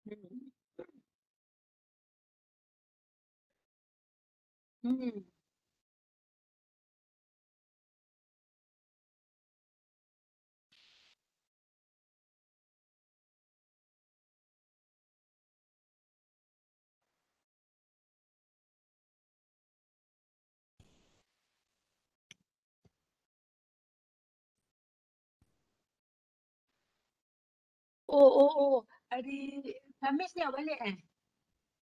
Hmm. Hmm. Oh, oh, oh. Hari Khamis ni awak balik eh?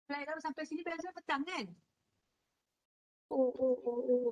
Flight awak sampai sini biasa petang kan? Oh, oh, oh, oh.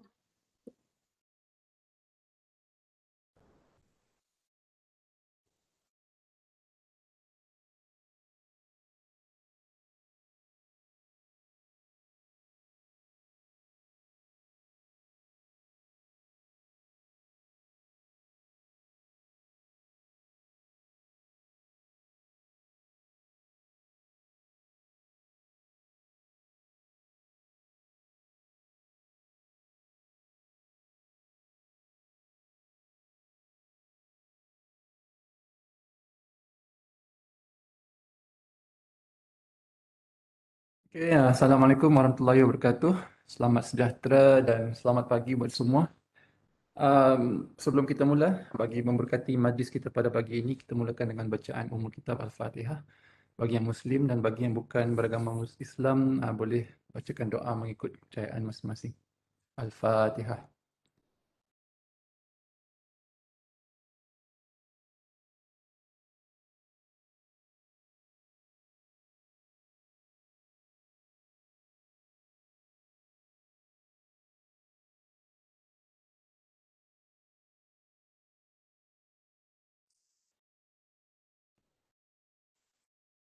Okay, Assalamualaikum warahmatullahi wabarakatuh. Selamat sejahtera dan selamat pagi buat semua. Sebelum kita mula, bagi memberkati majlis kita pada pagi ini, kita mulakan dengan bacaan Ummul Kitab Al-Fatihah. Bagi yang Muslim dan bagi yang bukan beragama Islam, boleh bacakan doa mengikut kepercayaan masing-masing. Al-Fatihah.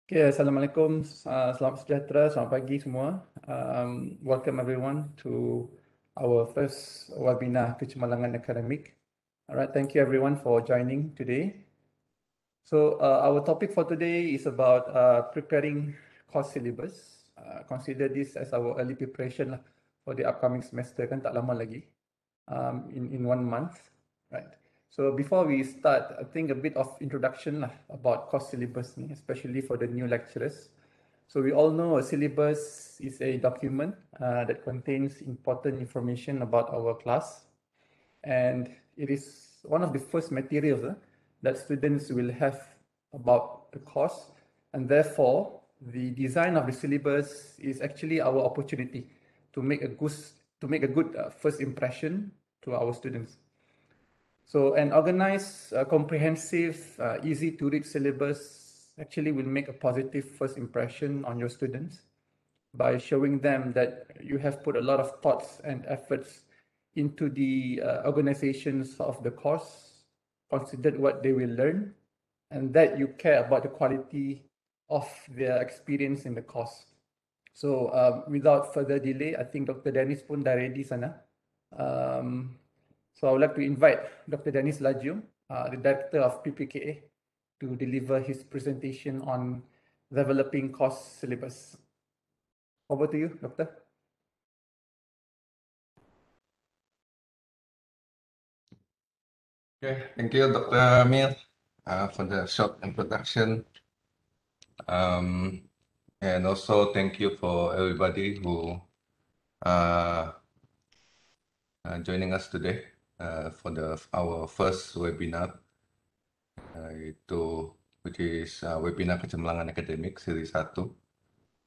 Okay, Assalamualaikum, selamat sejahtera, selamat pagi semua. Welcome everyone to our first webinar Kecemerlangan Akademik. Alright, thank you everyone for joining today. So our topic for today is about preparing course syllabus. Consider this as our early preparation lah for the upcoming semester, kan tak lama lagi, in 1 month, right? So before we start, I think a bit of introduction lah about course syllabus ni, especially for the new lecturers. So we all know a syllabus is a document that contains important information about our class, and it is one of the first materials that students will have about the course, and therefore the design of the syllabus is actually our opportunity to make a good first impression to our students. So an organized, comprehensive, easy to read syllabus actually will make a positive first impression on your students by showing them that you have put a lot of thoughts and efforts into the organizations of the course, considered what they will learn, and that you care about the quality of their experience in the course. So without further delay, I think Dr. Denis pun dah ready sana. So I would like to invite Dr. Denis Lajium, the Director of PPKA, to deliver his presentation on developing course syllabus. Over to you, Doctor. Okay, thank you, Dr. Amer, for the short introduction. And also thank you for everybody who joining us today for our first webinar, which is webinar Kecemerlangan Akademik Series 1.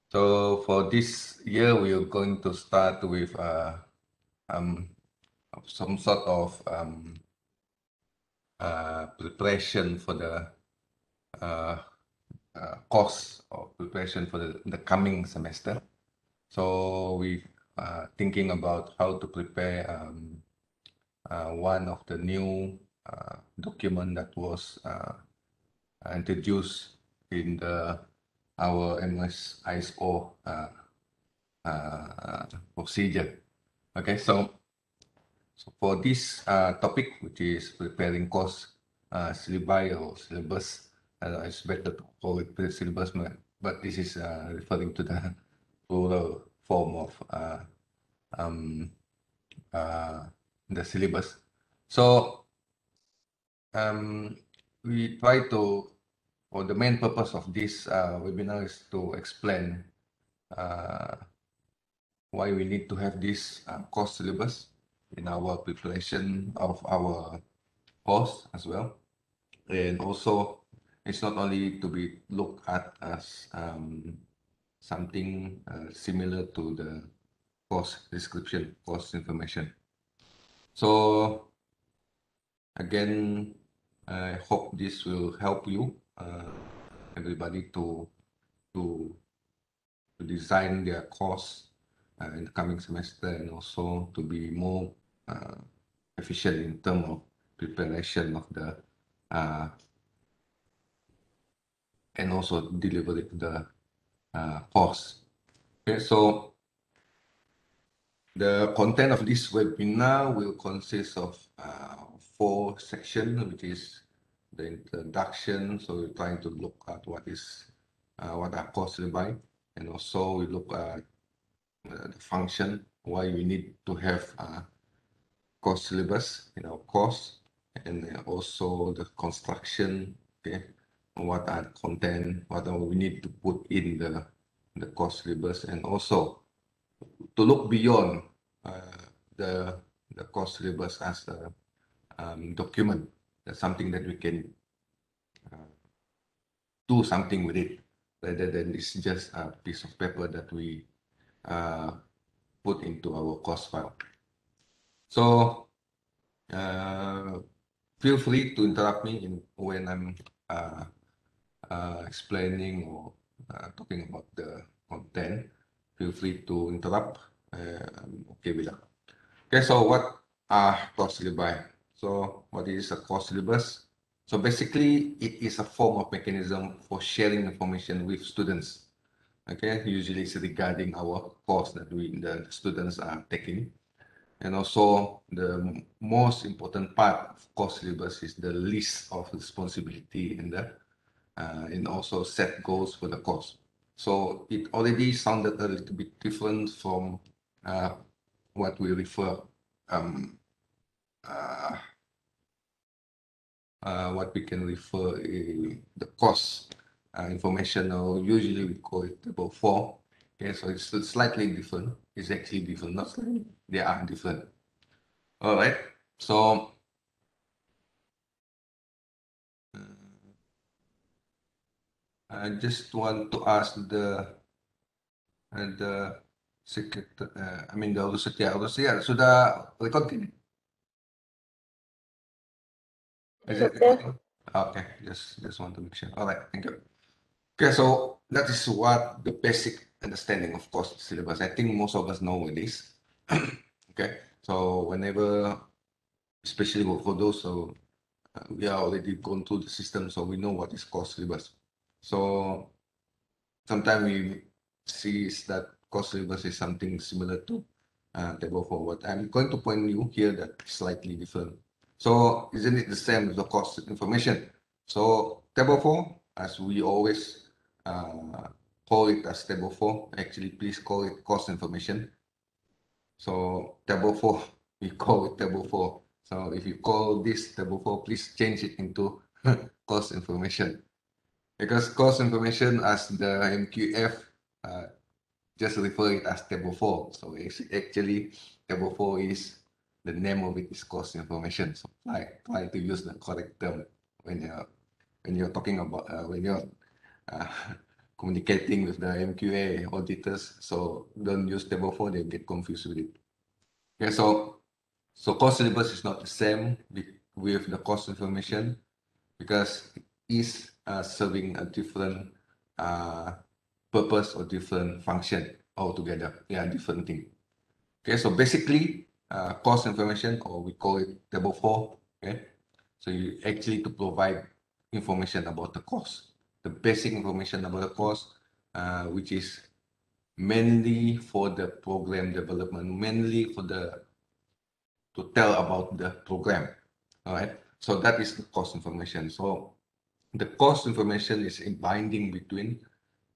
So for this year, we are going to start with some sort of preparation for the course or preparation for the coming semester. So we thinking about how to prepare one of the new document that was introduced in our MS ISO procedure. Okay, so for this topic, which is preparing course syllabi or syllabus, it's better to call it syllabus, but this is referring to the plural form of the syllabus. So we try to or the main purpose of this webinar is to explain why we need to have this course syllabus in our preparation of our course as well. And also, it's not only to be looked at as something similar to the course description, course information. So again, I hope this will help you, everybody, to design their course in the coming semester, and also to be more efficient in terms of preparation of the and also delivery of the course. Okay, so the content of this webinar will consist of 4 sections, which is the introduction. So we're trying to look at what are course syllabi, and also we look at the function, why we need to have course syllabus in our course, and also the construction. Okay, what are the content, what are we need to put in the course syllabus, and also to look beyond the course syllabus as a document. That's something that we can do something with it, rather than it's just a piece of paper that we put into our course file. So feel free to interrupt me when I'm explaining or talking about the content. Feel free to interrupt. I'm okay with that. Okay, so what are course syllabi? So what is a course syllabus? So basically, it is a form of mechanism for sharing information with students. Okay, usually it's regarding our course that the students are taking. And also, the most important part of course syllabus is the list of responsibility and also set goals for the course. So it already sounded a little bit different from what we refer what we can refer the course information, or usually we call it table 4. Okay, so it's slightly different. It's actually different, not slightly. They are different. All right. So I just want to ask the secretary, the Australia sudah record ini? Is it recording? Okay, just want to make sure. All right, thank you. Okay, so that is what the basic understanding of course syllabus. I think most of us know what it is. Okay, so whenever, especially for those who we are already gone through the system, so we know what is course syllabus. So sometimes we see that course syllabus is something similar to table 4. What I'm going to point you here that slightly different. So isn't it the same as the course information? So table 4, as we always call it as table 4, actually please call it course information. So table 4, we call it table 4. So if you call this table 4, please change it into course information. Because course information, as the MQF just refer it as table 4. So actually table 4 is the name of it is course information. So try to use the correct term when you're talking about when you're communicating with the MQA auditors. So don't use table 4, they get confused with it. Okay, so course syllabus is not the same with the course information, because it is serving a different purpose or different function altogether. They are different things. Okay, so basically, course information, or we call it table 4. Okay, so you actually to provide information about the course, the basic information about the course, which is mainly for the program development, mainly to tell about the program. All right, so that is the course information. So the course information is a binding between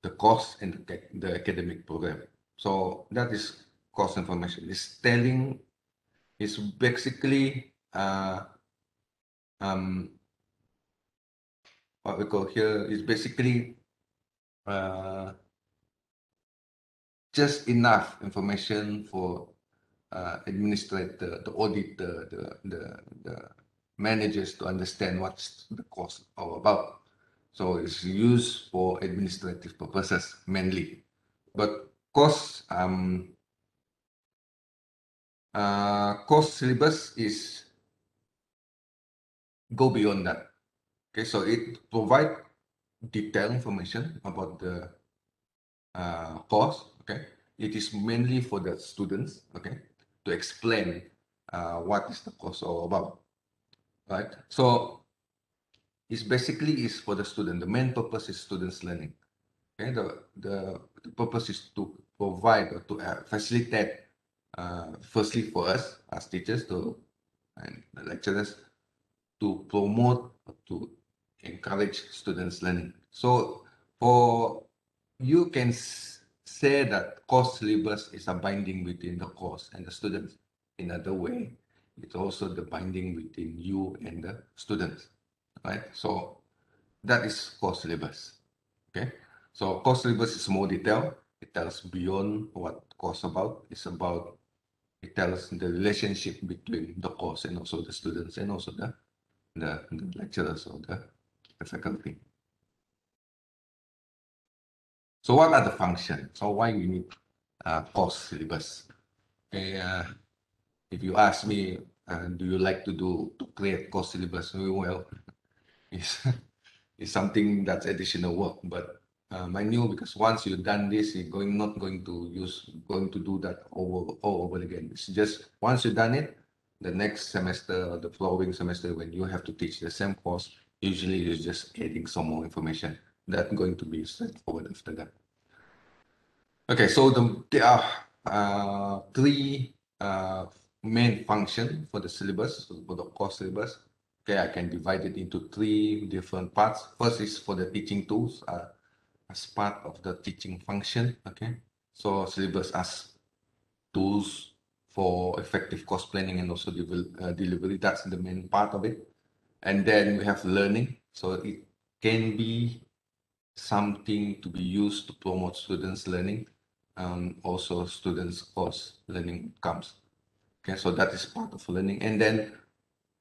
the course and the academic program. So that is course information. It's basically what we call here is basically just enough information for administrator, the auditor, the managers to understand what's the course all about. So it's used for administrative purposes mainly. But course syllabus is go beyond that. Okay, so it provide detailed information about the course. Okay, it is mainly for the students. Okay, to explain what is the course all about. Right. So it's basically is for the student. The main purpose is students learning. Okay, the purpose is to provide or to facilitate. Firstly, for us as teachers and the lecturers to promote, to encourage students learning. So for you can say that course syllabus is a binding between the course and the students. In other way, it's also the binding between you and the students, right? So that is course syllabus. Okay, so course syllabus is more detailed. It tells beyond what course about. It tells the relationship between the course and also the students and also the lecturers or the faculty. So what are the functions? So why we need course syllabus? Okay, if you ask me, do you like to create course syllabus? Well, it's something that's additional work, but I knew because once you've done this, you're not going to do that all over again. It's just once you've done it, the next semester or the following semester, when you have to teach the same course, usually you're just adding some more information. That's going to be straightforward after that. Okay, so there are three main functions for the syllabus, for the course syllabus. Okay, I can divide it into three different parts. First is for the teaching tools as part of the teaching function. Okay, so syllabus as tools for effective course planning and also delivery. That's the main part of it. And then we have learning. So it can be something to be used to promote students' learning, also students' course learning outcomes. Okay, so that is part of learning. And then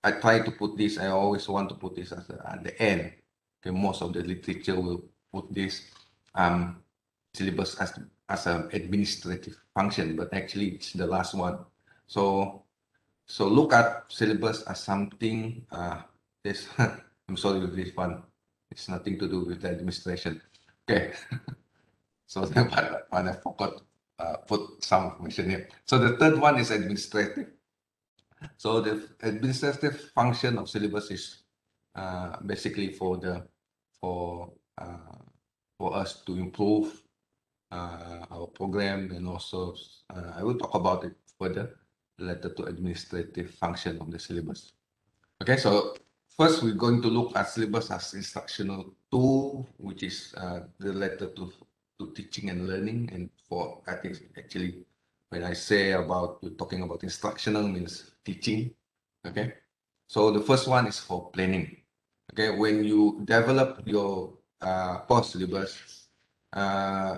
I try to put this, I always want to put this at the end. Okay, most of the literature will put this syllabus as an administrative function, but actually it's the last one. So look at syllabus as something, this, I'm sorry with this one, it's nothing to do with the administration. Okay, so but I forgot put some information here. So the third one is administrative. So the administrative function of syllabus is basically for us to improve our program, and also I will talk about it further related to administrative function of the syllabus. Okay, so first we're going to look at syllabus as instructional tool, which is related to teaching and learning. And for I think actually when I say about talking about instructional means teaching. Okay, so the first one is for planning. Okay, when you develop your course syllabus,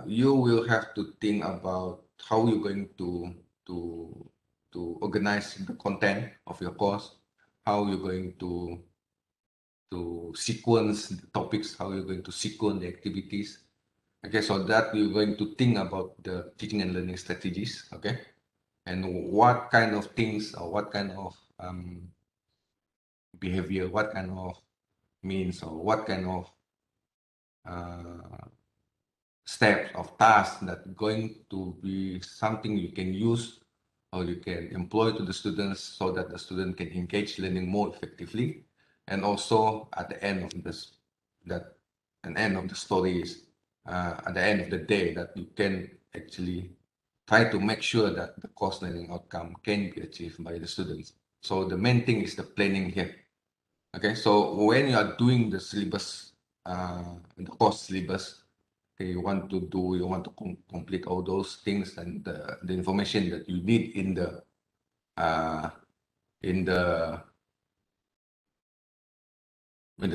you will have to think about how you're going to organize the content of your course, how you're going to sequence the topics, how you're going to sequence the activities. Okay, so that you're going to think about the teaching and learning strategies. Okay, and what kind of things or what kind of behavior, what kind of means, or what kind of steps of tasks that going to be something you can use or you can employ to the students so that the student can engage learning more effectively. And also at the end of this, end of the story is at the end of the day that you can actually try to make sure that the course learning outcome can be achieved by the students. So the main thing is the planning here. Okay, so when you are doing the syllabus, the course syllabus, okay, you want to complete all those things and the information that you need in the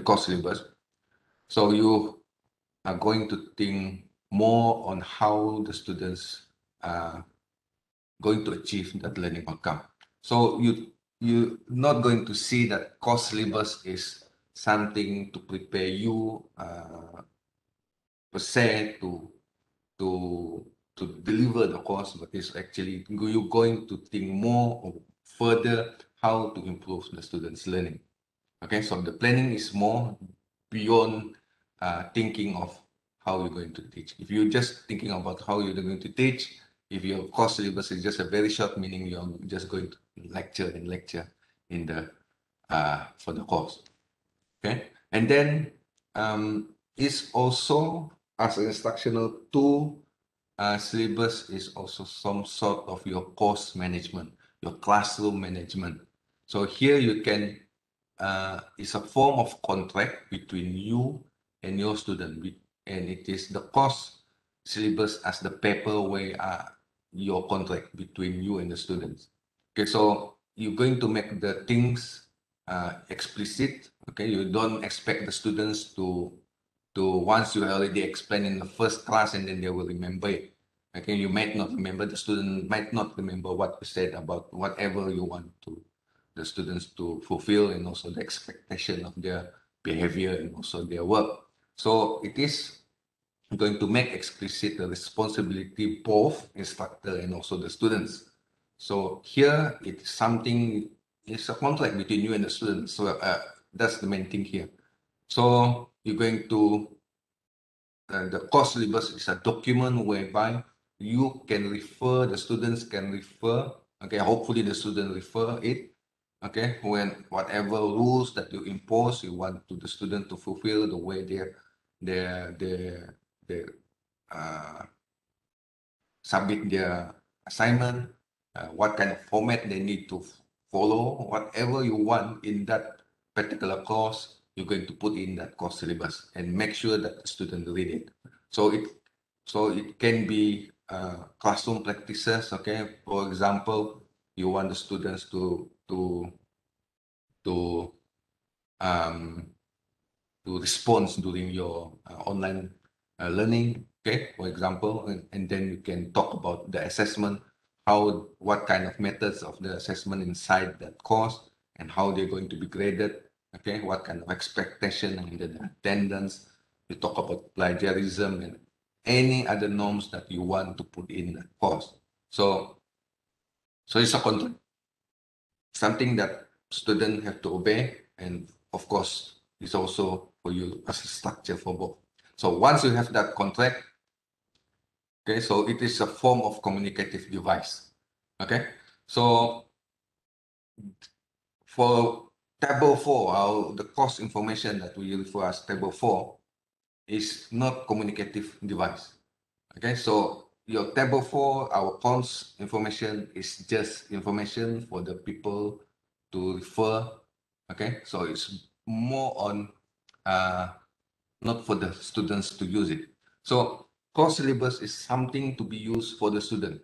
course syllabus. So you are going to think more on how the students are going to achieve that learning outcome. So you're not going to see that course syllabus is something to prepare you per se to deliver the course, but it's actually you're going to think more or further how to improve the students' learning. Okay, so the planning is more beyond thinking of how you're going to teach. If you're just thinking about how you're going to teach, if your course syllabus is just a very short, meaning you're just going to lecture and lecture in the for the course. Okay, and then it's also as an instructional tool. Syllabus is also some sort of your course management, your classroom management. So here you can, it's a form of contract between you and your student, and it is the course syllabus as the paper where your contract between you and the students. Okay, so you're going to make the things explicit. Okay, you don't expect the students to once you already explain in the first class and then they will remember it. Okay, you might not remember, the student might not remember what you said about whatever you want to the students to fulfill, and also the expectation of their behavior and also their work. So it is going to make explicit the responsibility both instructor and also the students. So here it's something, it's a contract between you and the students. So that's the main thing here. So you're going to, the course syllabus is a document whereby you can refer, the students can refer, okay, hopefully the student refer it, okay, when whatever rules that you impose, you want to the student to fulfill the way they submit their assignment, what kind of format they need to follow, whatever you want in that particular course, you're going to put in that course syllabus and make sure that the student read it. So it can be classroom practices. Okay, for example, you want the students to respond during your online learning. Okay, for example, and then you can talk about the assessment, what kind of methods of the assessment inside that course, and how they're going to be graded. Okay, what kind of expectation and the attendance. You talk about plagiarism and any other norms that you want to put in that course. So it's a contract, something that students have to obey, and of course, it's also for you as a structure for both. So once you have that contract, okay, so it is a form of communicative device. Okay, so for table 4, the course information that we refer as table 4 is not communicative device. Okay, so your table 4, our course information is just information for the people to refer. Okay, so it's more on not for the students to use it. So course syllabus is something to be used for the student.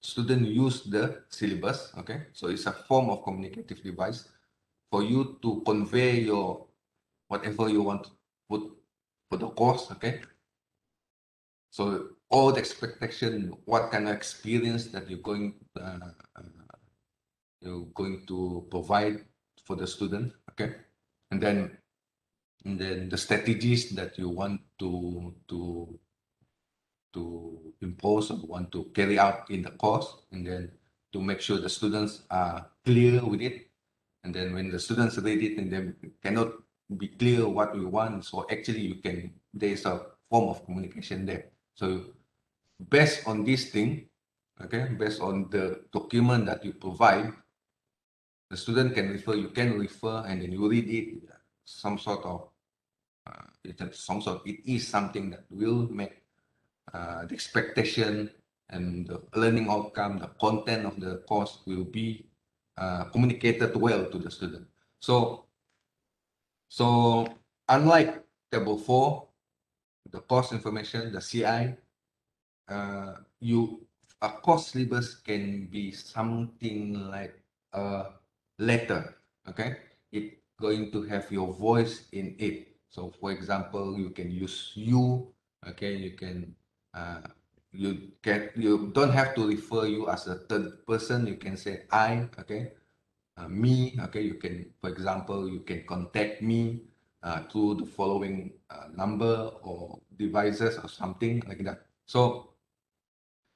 Student use the syllabus. Okay, so it's a form of communicative device for you to convey your whatever you want to put for the course. Okay, so all the expectation, what kind of experience that you're going to provide for the student. Okay, and then the strategies that you want to impose or want to carry out in the course, and then to make sure the students are clear with it. And then when the students read it and then cannot be clear what we want, so actually there's a form of communication there. So based on this thing, okay, based on the document that you provide, the student can refer, you can refer, and then you read it, some sort of, it is something that will make the expectation and the learning outcome, the content of the course will be communicated well to the student. So unlike table 4, the course information, the CI, a course syllabus can be something like a letter. Okay, it's going to have your voice in it. So for example, you can use you, okay, you don't have to refer you as a third person, you can say I, okay, me, okay, you can, for example, you can contact me through the following number or devices or something like that. So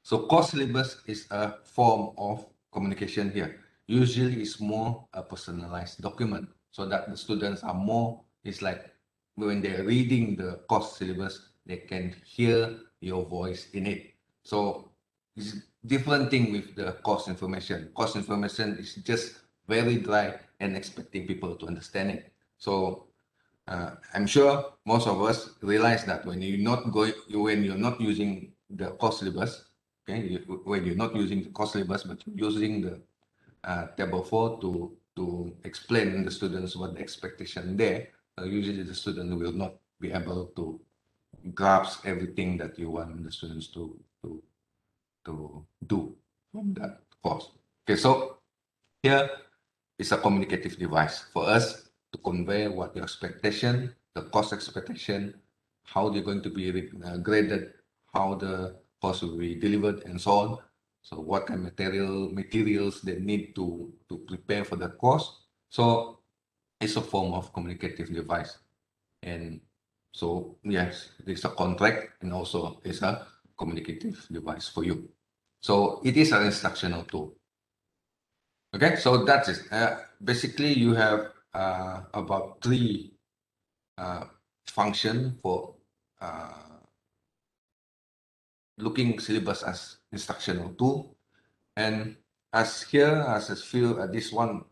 core syllabus is a form of communication here. Usually it's more a personalized document so that the students are more, it's like when they're reading the course syllabus, they can hear your voice in it. So it's different thing with the course information. Course information is just very dry and expecting people to understand it. So I'm sure most of us realize that when you're not using the course syllabus, okay, when you're not using the course syllabus, but you're using the table 4 to explain to the students what the expectation there, usually the student will not be able to grasp everything that you want the students to do from that course. Okay, so here is a communicative device for us to convey what your expectation, the course expectation, how they're going to be graded, how the course will be delivered, and so on. So what kind of materials they need to prepare for the course. So it's a form of communicative device. And so yes, it's a contract and also it's a communicative device for you. So it is an instructional tool. Okay, so that's it. Basically, you have about 3 function for looking syllabus as instructional tool. And as here, as I feel this one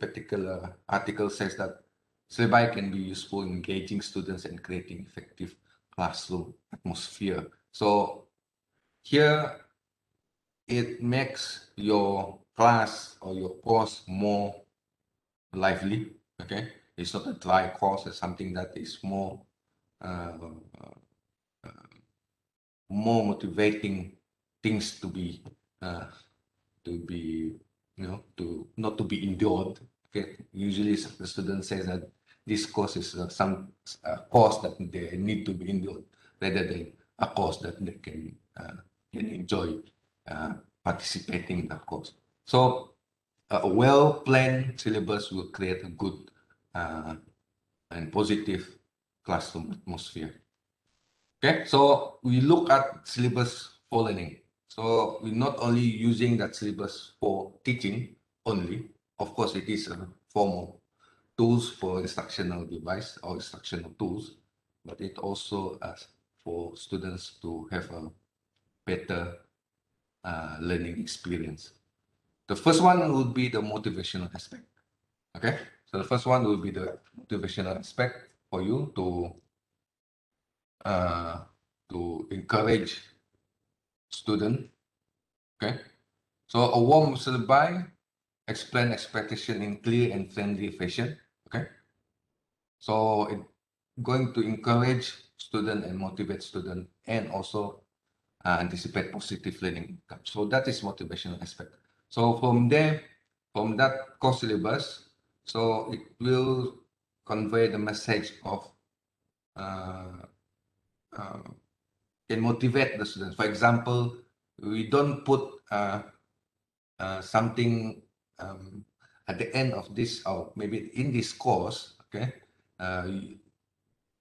particular article says that syllabi can be useful in engaging students and creating effective classroom atmosphere. So here, it makes your class or your course more lively. Okay, it's not a dry course. It's something that is more more motivating things to be to not to be endured. Okay, usually the student says that this course is some course that they need to be endured rather than a course that they can enjoy participating in that course. So a well-planned syllabus will create a good and positive classroom atmosphere. Okay, so we look at syllabus for learning. So we're not only using that syllabus for teaching only. Of course, it is a form of tools for instructional device or instructional tools, but it also for students to have a better learning experience. The first one would be the motivational aspect. Okay, so the first one will be the motivational aspect for you to encourage student. Okay, so a warm syllabi explain expectation in clear and friendly fashion. Okay, so it going to encourage student and motivate student and also anticipate positive learning outcome. So that is motivational aspect. So from there, from that course syllabus, so it will convey the message of can motivate the students. For example, we don't put something at the end of this or maybe in this course. Okay,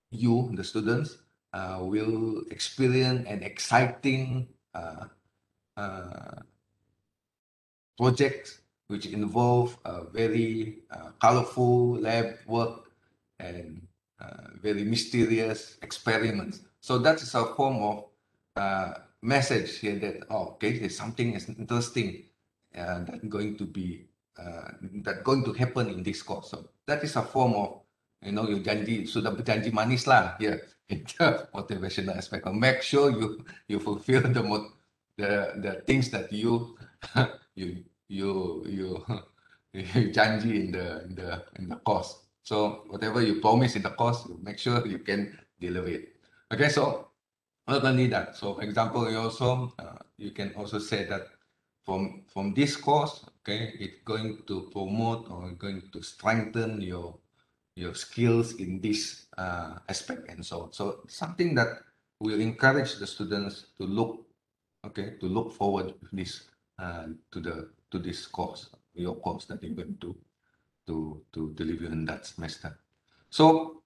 you, the students, will experience an exciting project which involve very colorful lab work and very mysterious experiments. So that is a form of message here that, oh, okay, there's something is interesting that going to be that going to happen in this course. So that is a form of, you know, you janji, sudah berjanji manis lah here in the motivational aspect. Make sure you fulfill the things that you you janji in the course. So whatever you promise in the course, you make sure you can deliver it. Okay, so not only that. So for example, you can also say that from this course, okay, it's going to promote or going to strengthen your your skills in this aspect and so on. So something that will encourage the students to look, okay, to look forward to this to this course, your course that you're going to deliver in that semester. So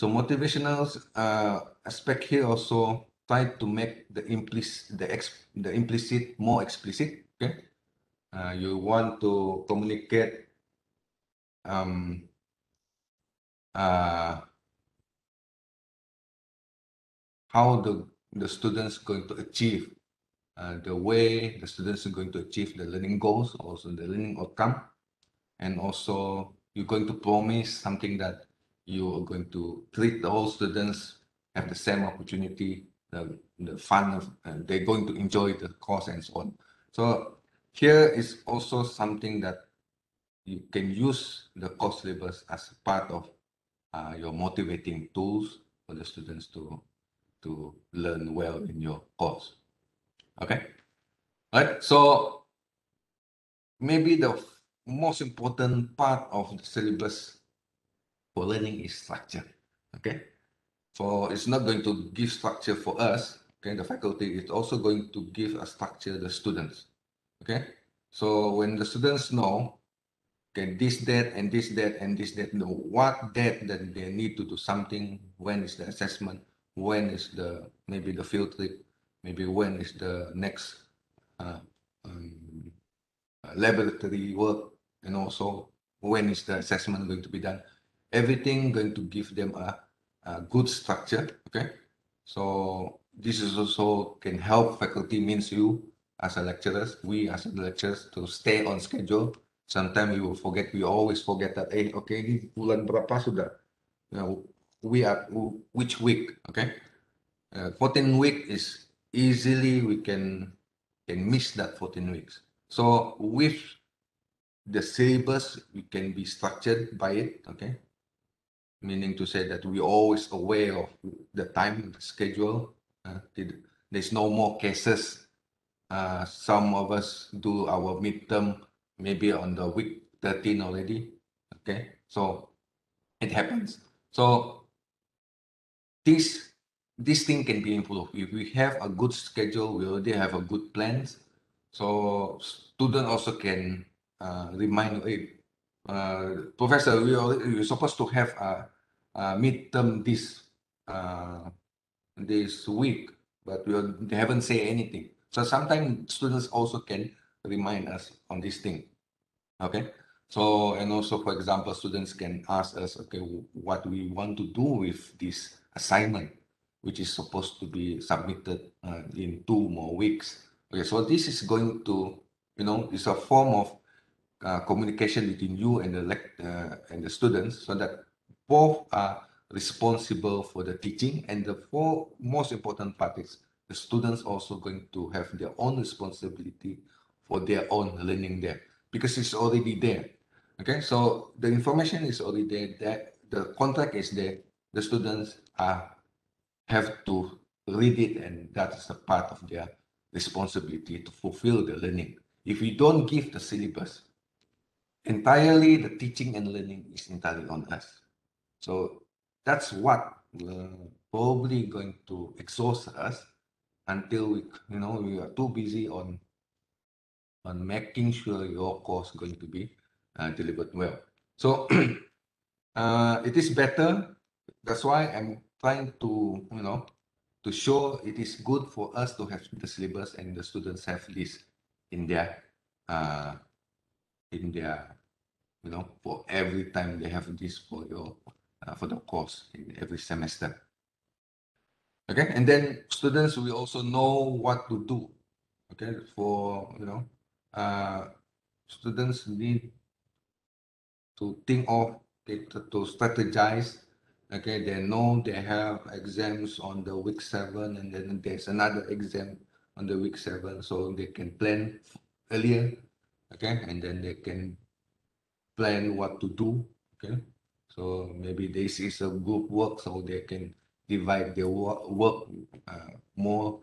motivational aspect here also try to make the implicit more explicit. Okay, you want to communicate how the students going to achieve the way the students are going to achieve the learning goals, also the learning outcome, and also you're going to promise something that you are going to treat the whole students have the same opportunity, the fun of, they're going to enjoy the course and so on. So here is also something that you can use the course syllabus as part of your motivating tools for the students to learn well in your course. Okay, all right. So maybe the most important part of the syllabus for learning is structure. Okay, so it's not going to give structure for us. Okay, the faculty is also going to give a structure to the students. Okay, so when the students know, okay, this date and this date and this date, know what date that they need to do something, when is the assessment, when is the maybe the field trip, maybe when is the next laboratory work, and also when is the assessment going to be done. Everything going to give them a good structure. Okay, so this is also can help faculty, means you as a lecturers, we as a lecturers, to stay on schedule. Sometimes we will forget, we always forget that, okay, ini bulan berapa sudah, we are which week. Okay, 14 week is easily we can miss that 14 weeks. So with the syllabus, we can be structured by it. Okay, meaning to say that we always aware of the time, the schedule. There's no more cases. Some of us do our midterm maybe on the week 13 already. Okay, so it happens. So this thing can be improved if we have a good schedule. We already have a good plans. So student also can remind, hey, professor, we're supposed to have a midterm this week, but they haven't said anything. So sometimes students also can remind us on this thing. Okay, so and also, for example, students can ask us, okay, what we want to do with this assignment, which is supposed to be submitted in 2 more weeks. Okay, so this is going to, it's a form of communication between you and the students, so that both are responsible for the teaching, and the most important part is the students also going to have their own responsibility for their own learning there, because it's already there. Okay, so the information is already there, that the contract is there, the students have to read it, and that's a part of their responsibility to fulfill the learning. If we don't give the syllabus, entirely the teaching and learning is entirely on us. So that's what probably going to exhaust us until we are too busy on making sure your course going to be delivered well. So it is better. That's why I'm trying to to show it is good for us to have the syllabus, and the students have this in their for every time they have this for the course in every semester. Okay, and then students will also know what to do. Okay, for students need to think of, to strategize. Okay, they know they have exams on the week 7, and then there's another exam on the week 7, so they can plan earlier. Okay, and then they can plan what to do. Okay, so maybe this is a group work, so they can divide their work more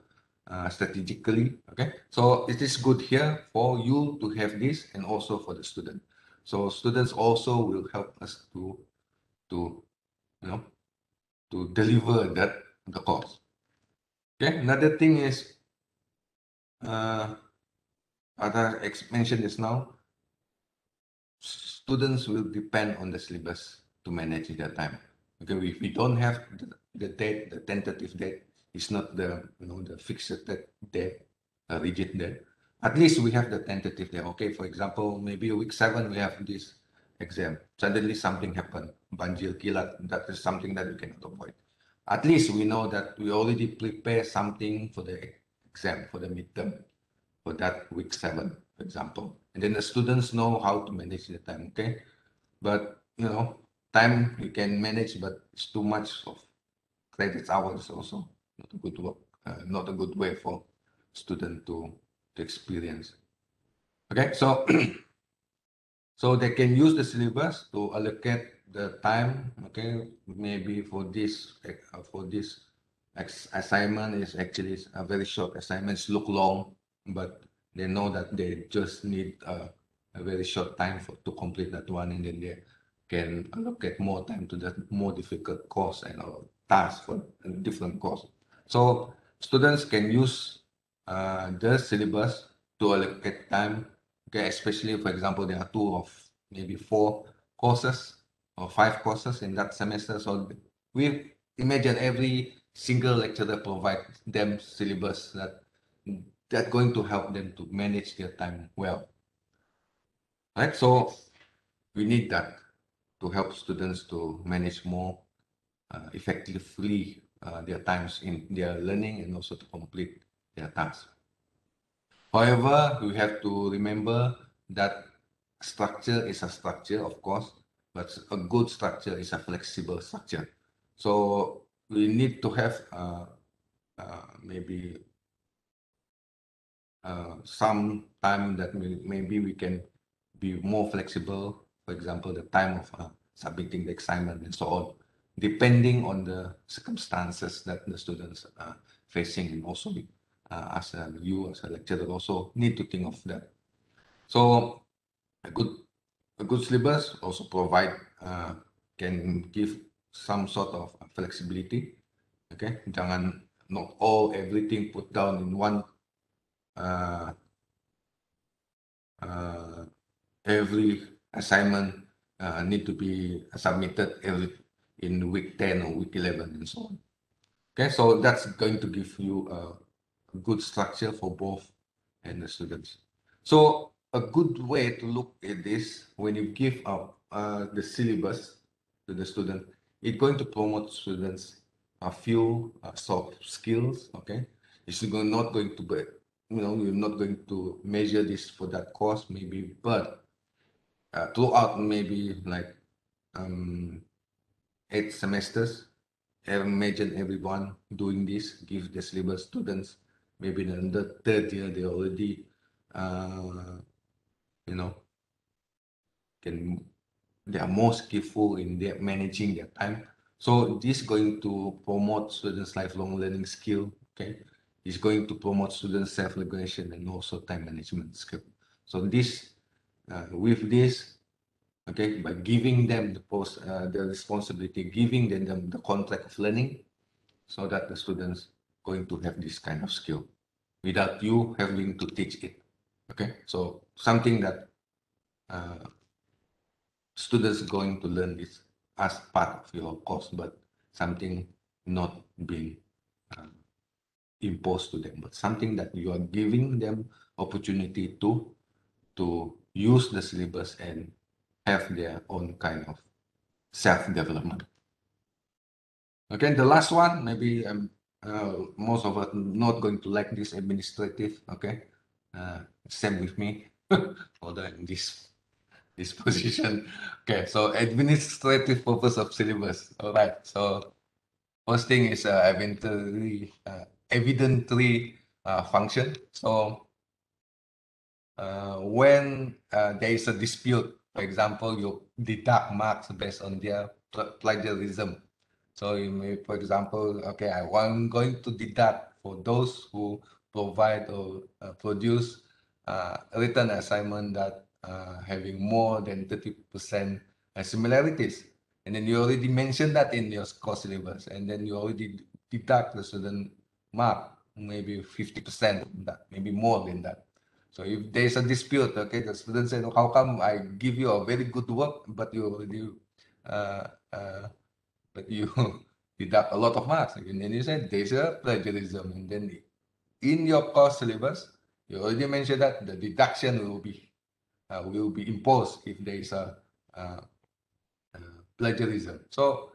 strategically. Okay, so it is good here for you to have this, and also for the student. So students also will help us to to, to deliver the course. Okay, another thing is, as I mentioned just now, students will depend on the syllabus to manage their time. Okay, if we don't have the date, the tentative date, it's not the the fixed date, a rigid date. At least we have the tentative date. Okay, for example, maybe week 7 we have this exam. Suddenly something happened, banjir kilat. That is something that we cannot avoid. At least we know that we already prepare something for the exam, for the midterm, for that week 7, for example. And then the students know how to manage the time, okay? But, time you can manage, but it's too much of credit hours also. Not a good work, not a good way for student to experience. Okay, so so they can use the syllabus to allocate the time, okay? Maybe for this assignment is actually a very short assignments look long, but they know that they just need a very short time to complete that one, and then they can allocate more time to the more difficult course and tasks for a different course. So students can use the syllabus to allocate time. Okay, especially for example, there are 2 of maybe 4 courses or 5 courses in that semester. So we imagine every single lecturer provide them syllabus that going to help them to manage their time well. Right? So we need that to help students to manage more effectively their times in their learning and also to complete their tasks. However, we have to remember that structure is a structure, of course, but a good structure is a flexible structure. So we need to have maybe some time that maybe we can be more flexible. For example, the time of submitting the assignment and so on, depending on the circumstances that the students are facing, and also as a lecturer also need to think of that. So a good syllabus also provide can give some sort of flexibility. Okay, jangan not all everything put down in one. Every assignment need to be submitted in week 10 or week 11 and so on. Okay, so that's going to give you a good structure for both and the students. So a good way to look at this, when you give up the syllabus to the student, it's going to promote students a few soft skills. Okay, it's not going to be, you're not going to measure this for that course maybe, but throughout maybe like 8 semesters, imagine everyone doing this, give the syllabus students, maybe in the 3rd year, they already, they are more skillful in their managing their time. So this is going to promote students' lifelong learning skill, okay? It's going to promote students' self-regulation and also time management skill. So this, with this, okay, by giving them the responsibility, giving them the contract of learning, so that the students going to have this kind of skill without you having to teach it. Okay, so something that students going to learn this as part of your course, but something not being imposed to them, but something that you are giving them opportunity to use the syllabus and have their own kind of self-development. Okay, the last one, maybe most of us not going to like this administrative. Okay, same with me. Although in this position. Okay, so administrative purpose of syllabus. All right. So first thing is evidentiary function. So when there is a dispute, for example, you deduct marks based on their plagiarism. So you may, for example, okay, I'm going to deduct for those who provide or produce written assignment that having more than 30% similarities. and then you already mentioned that in your course syllabus, and then you already deduct the student mark, maybe 50% of that, maybe more than that. So if there's a dispute, okay, the student said, how come I give you a very good work, but you already but you deduct a lot of marks, and then you said there's a plagiarism, and then in your course syllabus, you already mentioned that the deduction will be imposed if there is a plagiarism. So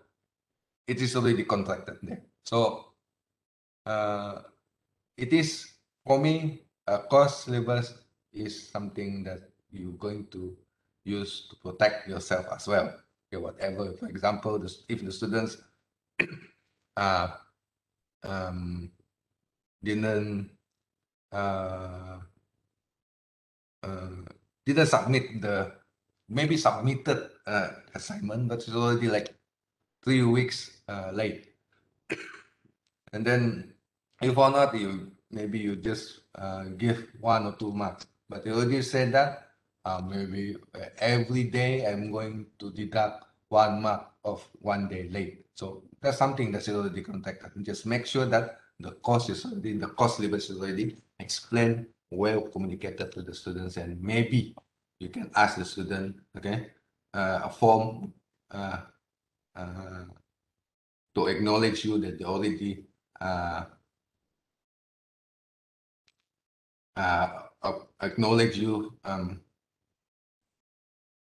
it is already contracted there. So it is, for me, a course syllabus is something that you're going to use to protect yourself as well. Okay, whatever, for example, if the students didn't submit maybe submitted assignment, but it's already like 3 weeks late, and then you found out maybe you just give 1 or 2 marks, but you already said that maybe every day I'm going to deduct 1 mark of 1 day late. So that's something that's already contracted. Just make sure that the course syllabus is already explained, well communicated to the students, and maybe you can ask the student, okay, a form to acknowledge you that they already acknowledge you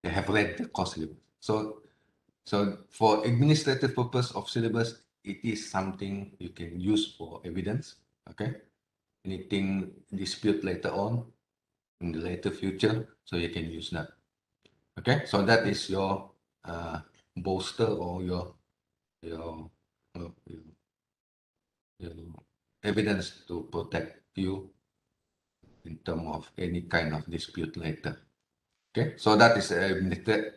they have read the course syllabus. So for administrative purpose of syllabus, it is something you can use for evidence. Okay, anything dispute later on in the later future, so you can use that. Okay, so that is your bolster or your evidence to protect you in terms of any kind of dispute later. Okay, so that is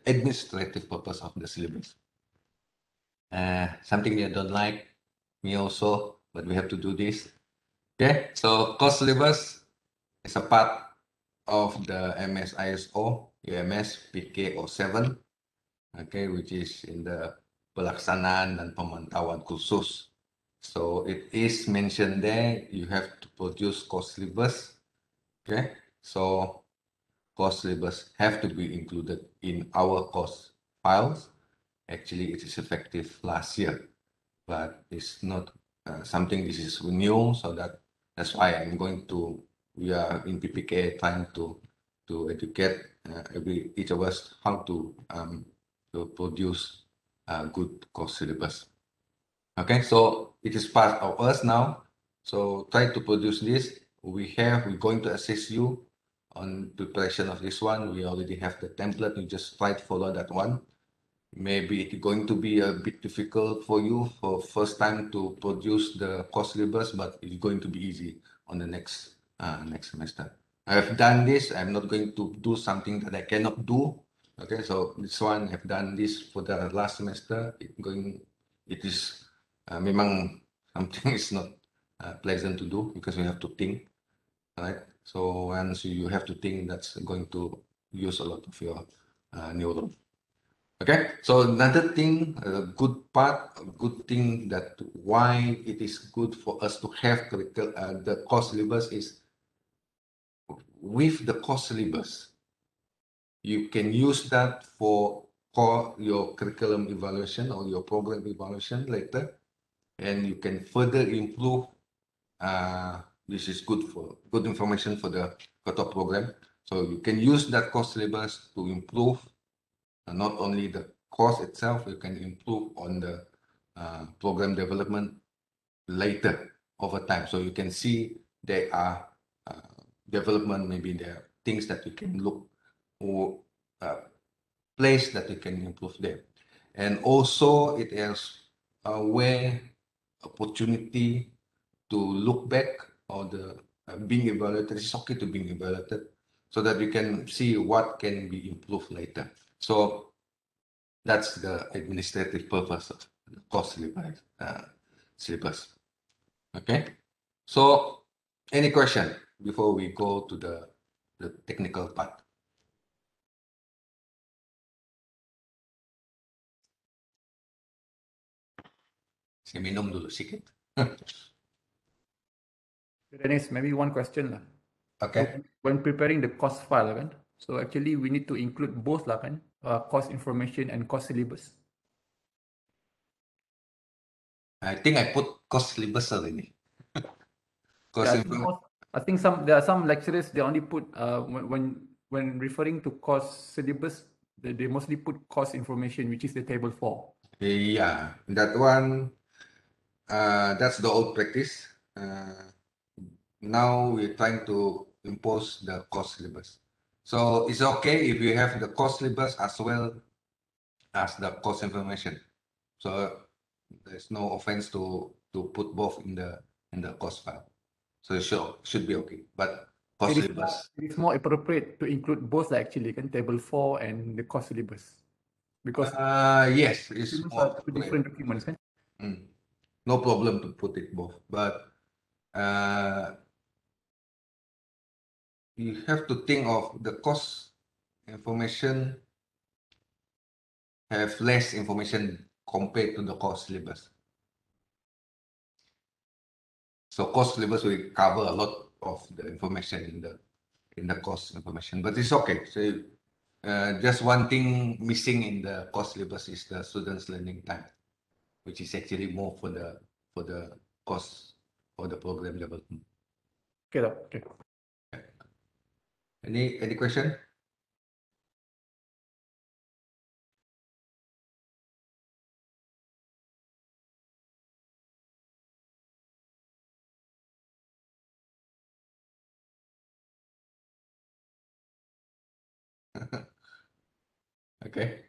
administrative purpose of the syllabus. Something you don't like, me also, but we have to do this. Okay, so course syllabus is a part of the MS ISO UMS PK07, okay, which is in the pelaksanaan dan pemantauan khusus. So it is mentioned there, you have to produce course syllabus. Okay, so course syllabus have to be included in our course files. Actually, it is effective last year, but it's not something this is new, so that's why we are in PPK trying to educate each of us how to produce a good course syllabus. Okay, so it is part of us now. So try to produce this. We're going to assist you on preparation of this one. We already have the template. You just try to follow that one. Maybe it's going to be a bit difficult for you for first time to produce the course syllabus, but it's going to be easy on the next semester. I have done this. I'm not going to do something that I cannot do. Okay, so this one I've done this for the last semester. It is memang something is not pleasant to do because you have to think, right? So once you have to think, that's going to use a lot of your neuron. Okay, so another thing, a good thing that why it is good for us to have the course syllabus is with the course syllabus, you can use that for your curriculum evaluation or your program evaluation later, and you can further improve. This is good information for the cutoff program. So you can use that course syllabus to improve not only the course itself, you can improve on the program development later over time. So you can see there are development, maybe there are things that you can look or place that you can improve there. And also it is a way, opportunity to look back or the being evaluated. It's okay to be evaluated so that you can see what can be improved later. So that's the administrative purpose of the course syllabus. Okay. So any question before we go to the technical part? Saya minum dulu sikit. Dennis, maybe one question lah. Okay. When preparing the course file kan, so actually we need to include both lah kan, course information and course syllabus. I think I put course syllabus already. Course Yeah, information. I think there are some lecturers they only put when referring to course syllabus, they mostly put course information, which is the table 4. Yeah, that one. That's the old practice. Now we're trying to impose the course syllabus. So it's okay if you have the course syllabus as well as the course information. So there's no offense to put both in the course file. So it should be okay. But course syllabus. It is more appropriate to include both actually, kan, table 4 and the course syllabus, because Yes, it's syllabus more are two different documents, kan? No problem to put it both, but you have to think of the course information have less information compared to the course syllabus. So course syllabus will cover a lot of the information in the course information, but it's okay. So just one thing missing in the course syllabus is the students' learning time, which is actually more for the course or the program level. Okay, okay. Any question? Okay.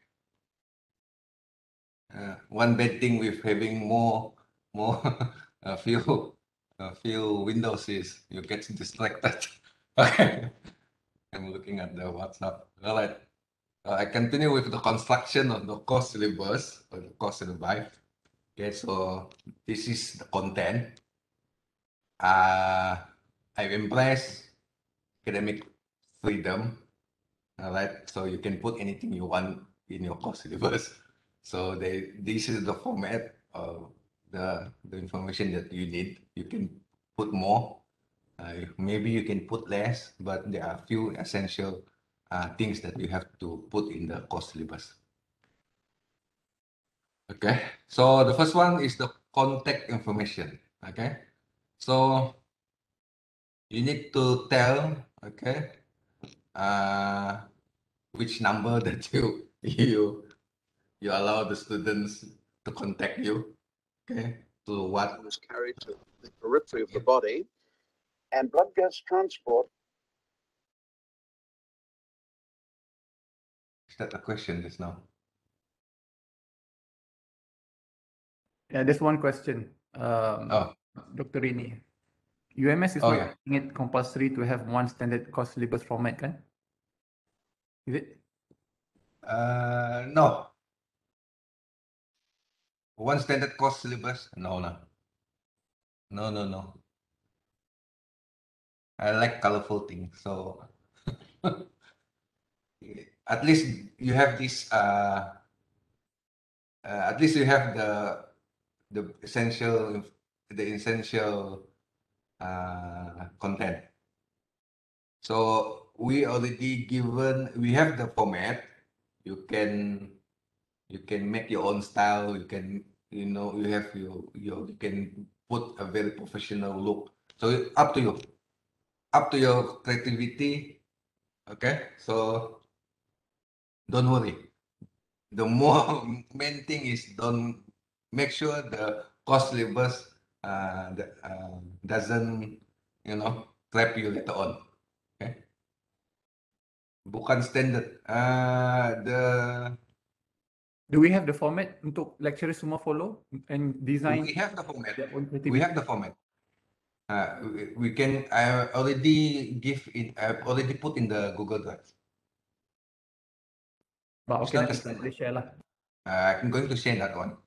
One bad thing with having more a few windows is you get distracted. Okay. I'm looking at the WhatsApp. All right. I continue with the construction of the course syllabus or the course syllabi. Okay, so this is the content. I've embraced academic freedom. All right, so you can put anything you want in your course syllabus. So this is the format of the information that you need. You can put more. Maybe you can put less, but there are few essential things that you have to put in the course syllabus. Okay, so the first one is the contact information. Okay, so you need to tell, okay, which number that you allow the students to contact you, okay, to what is carried to the periphery of the body, and blood gas transport. Is that a question just now? Yeah, there's one question. Dr. Rini, UMS is not making it compulsory to have one standard course syllabus format, kan? Is it? No. One standard course syllabus? No. No. I like colorful things, so at least you have this. At least you have the essential content. So we have the format. You can make your own style. You can you can put a very professional look. So up to you, up to your creativity. Okay, so don't worry. The more main thing is don't make sure the course syllabus doesn't trap you later on. Okay. Bukan standard. Do we have the format untuk lecturers semua follow and design? We have the format. We have the format. We can. I already put in the Google Drive. But okay, let's share lah. I'm going to share that one.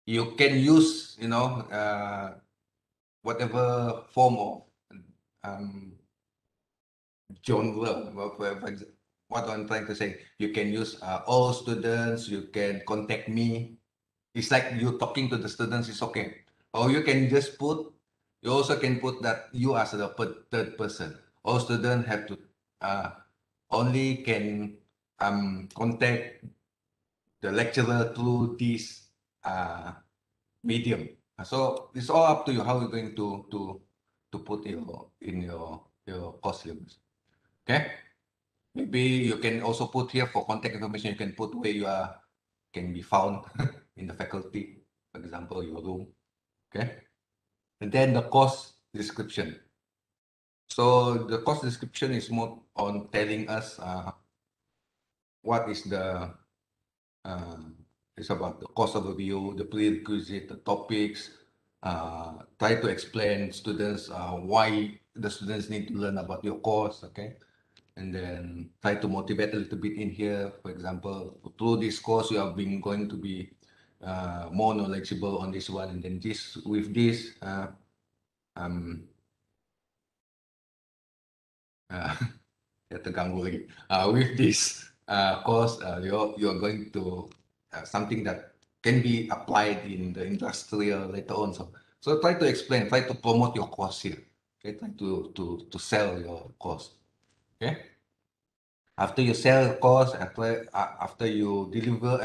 You can use, whatever form of genre. what I'm trying to say. You can use all students. You can contact me. It's like you talking to the students. It's okay. Or you can just put. You also can put that you as the third person. All students have to only can contact the lecturer through this medium. So it's all up to you how you're going to put in your course syllabus. Okay. Maybe you can also put here for contact information. You can put where you can be found in the faculty, for example, your room. Okay. And then the course description. So the course description is more on telling us what is the it's about the course overview, the prerequisite, the topics. Try to explain students why the students need to learn about your course. Okay. And then try to motivate a little bit in here. For example, through this course, you have been going to be more knowledgeable on this one, and then this with this terganggu lagi. With this course, you're going to something that can be applied in the industrial later on. So try to explain, try to promote your course here. Okay, try to sell your course. Okay. After you sell the course, after you deliver,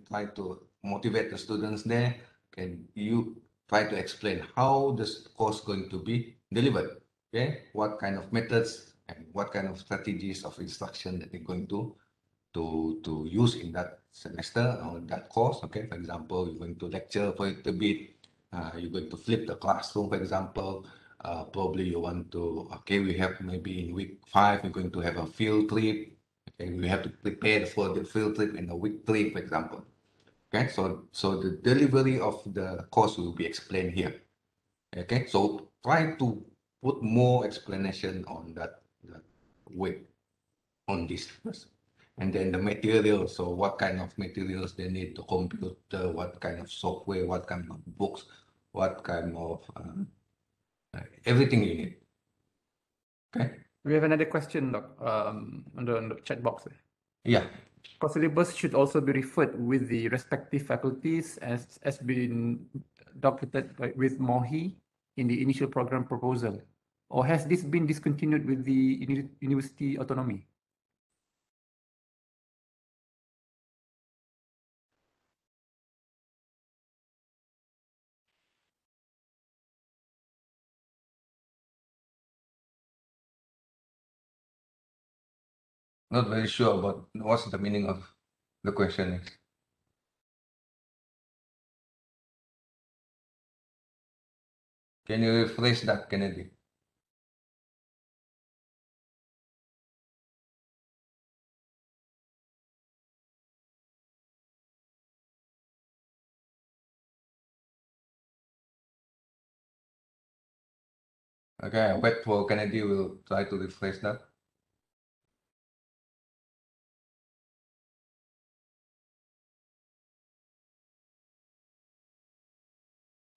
try to motivate the students there, can you try to explain how this course going to be delivered? Okay, what kind of methods and what kind of strategies of instruction that they're going to use in that semester or that course. Okay, for example, you're going to lecture for it a bit. You're going to flip the classroom, for example. Probably you want to, okay, we have maybe in week 5, we're going to have a field trip. Okay, we have to prepare for the field trip in a week 3, for example. Okay, so the delivery of the course will be explained here. Okay, so try to put more explanation on that way on this first. And then the materials, so what kind of materials they need, the computer, what kind of software, what kind of books, what kind of everything you need. Okay. We have another question, Doc, on the chat box. Yeah. Course syllabus should also be referred with the respective faculties as been documented with Mohi in the initial program proposal. Or has this been discontinued with the university autonomy? Not very sure about what's the meaning of the question is. Can you rephrase that, Kennedy? Okay, wait for Kennedy. We'll try to rephrase that.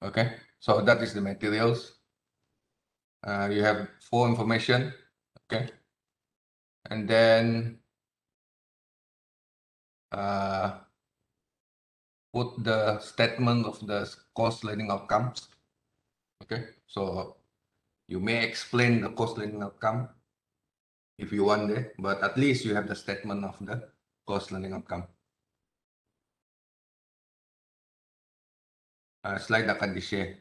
Okay, so that is the materials. You have 4 information. Okay, and then put the statement of the course learning outcomes. Okay, so you may explain the course learning outcome if you want there, but at least you have the statement of the course learning outcome. Slide akan di-share.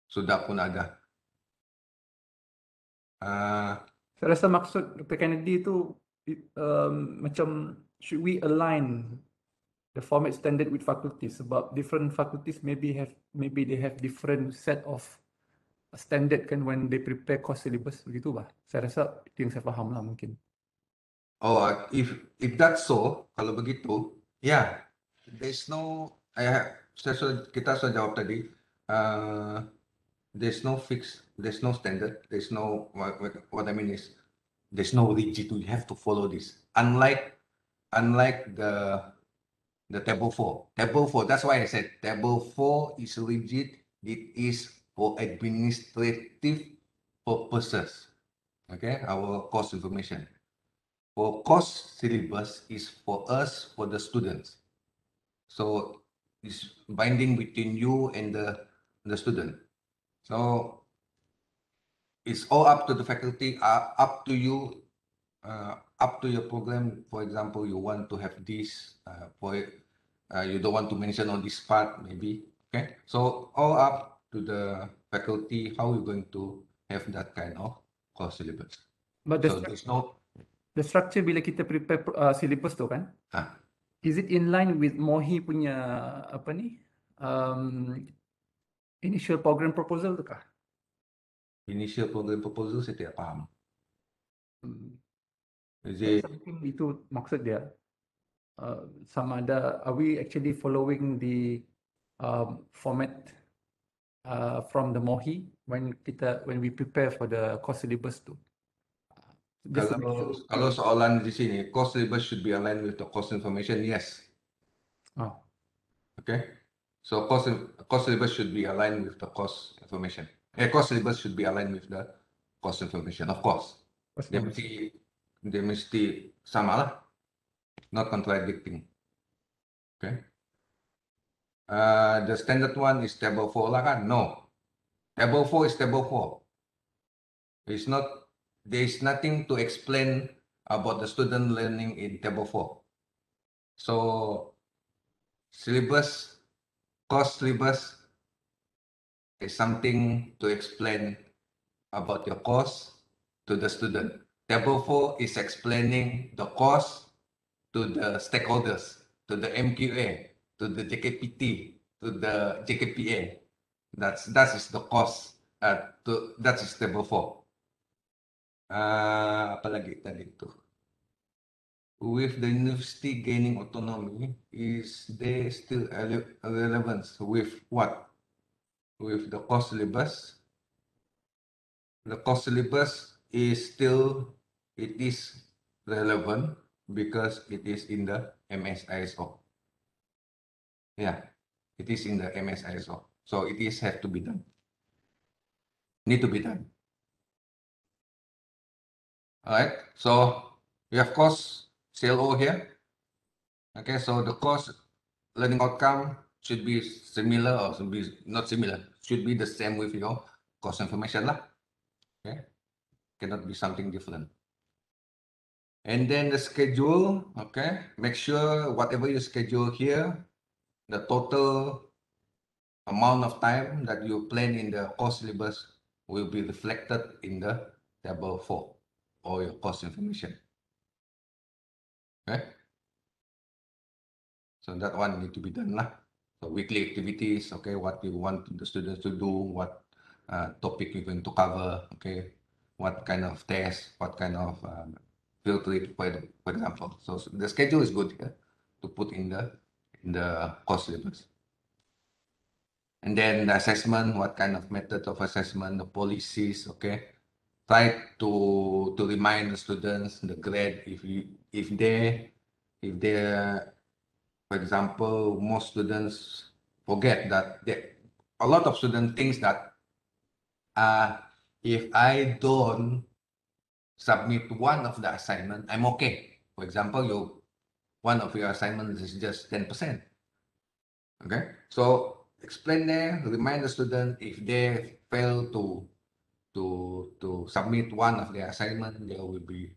Sudah pun ada. Saya rasa maksud Dr. Kennedy itu macam should we align the format standard with faculties, sebab different faculties maybe they have different set of standard kan when they prepare course syllabus, begitu bah. Saya rasa itu yang saya faham lah mungkin. Oh, if that's so, kalau begitu, yeah, there's no, kita sudah jawab tadi, there's no fixed, there's no standard, there's no, what I mean is, there's no rigid, you have to follow this. Unlike the table 4. Table 4, that's why I said table 4 is rigid, it is for administrative purposes. Okay, our course information. For course syllabus is for us, for the students. So it's binding between you and the student. So it's all up to the faculty, up to you, up to your program. For example, you want to have this, you don't want to mention on this part, maybe. Okay, so all up to the faculty how you're going to have that kind of course syllabus. But So there's no the structure bila kita prepare syllabus tu kan, ah, is it in line with MOHI punya apa ni initial program proposal tu kah? initial program proposal saya tidak faham. Is That's it something itu maksud dia. Sama ada, are we actually following the format from the MOHI when we prepare for the course syllabus tu? Just to make sure. kalau soalan di sini, course syllabus should be aligned with the course information, yes. Oh, Okay, so course syllabus should be aligned with the course information. Course syllabus should be aligned with the course information, of course. course Dia information. mesti sama lah, not contradicting. Okay. The standard one is table 4 lah kan? No. Table 4 is table 4. It's not, there is nothing to explain about the student learning in table 4. So syllabus, course syllabus is something to explain about your course to the student. Table 4 is explaining the course to the stakeholders, to the MQA, to the JKPT, to the JKPA. That is the course. That is table 4. Apa lagi tadi itu? With the university gaining autonomy, is there still a relevance with what? With the course syllabus? The course syllabus is still, it is relevant because it is in the MSISO. Yeah, it is in the MSISO. So it is have to be done. Need to be done. All right, so we have course CLO here. Okay, so the course learning outcome should be similar or should be not similar, should be the same with your course information lah. Okay, cannot be something different. And then the schedule, okay, make sure whatever you schedule here, the total amount of time that you plan in the course syllabus will be reflected in the table 4 or your course information. Okay, so that one need to be done lah. So weekly activities, okay, what you want the students to do, what topic you're going to cover, okay, what kind of test, what kind of field trip, for example. So the schedule is good here to put in the course syllabus. And then the assessment, what kind of method of assessment, the policies, okay. Try to remind the students the grade if they for example, most students forget that a lot of students thinks that if I don't submit one of the assignment, I'm okay. For example, one of your assignments is just 10%. Okay, so explain there, remind the student if they fail to submit one of their assignment, they will be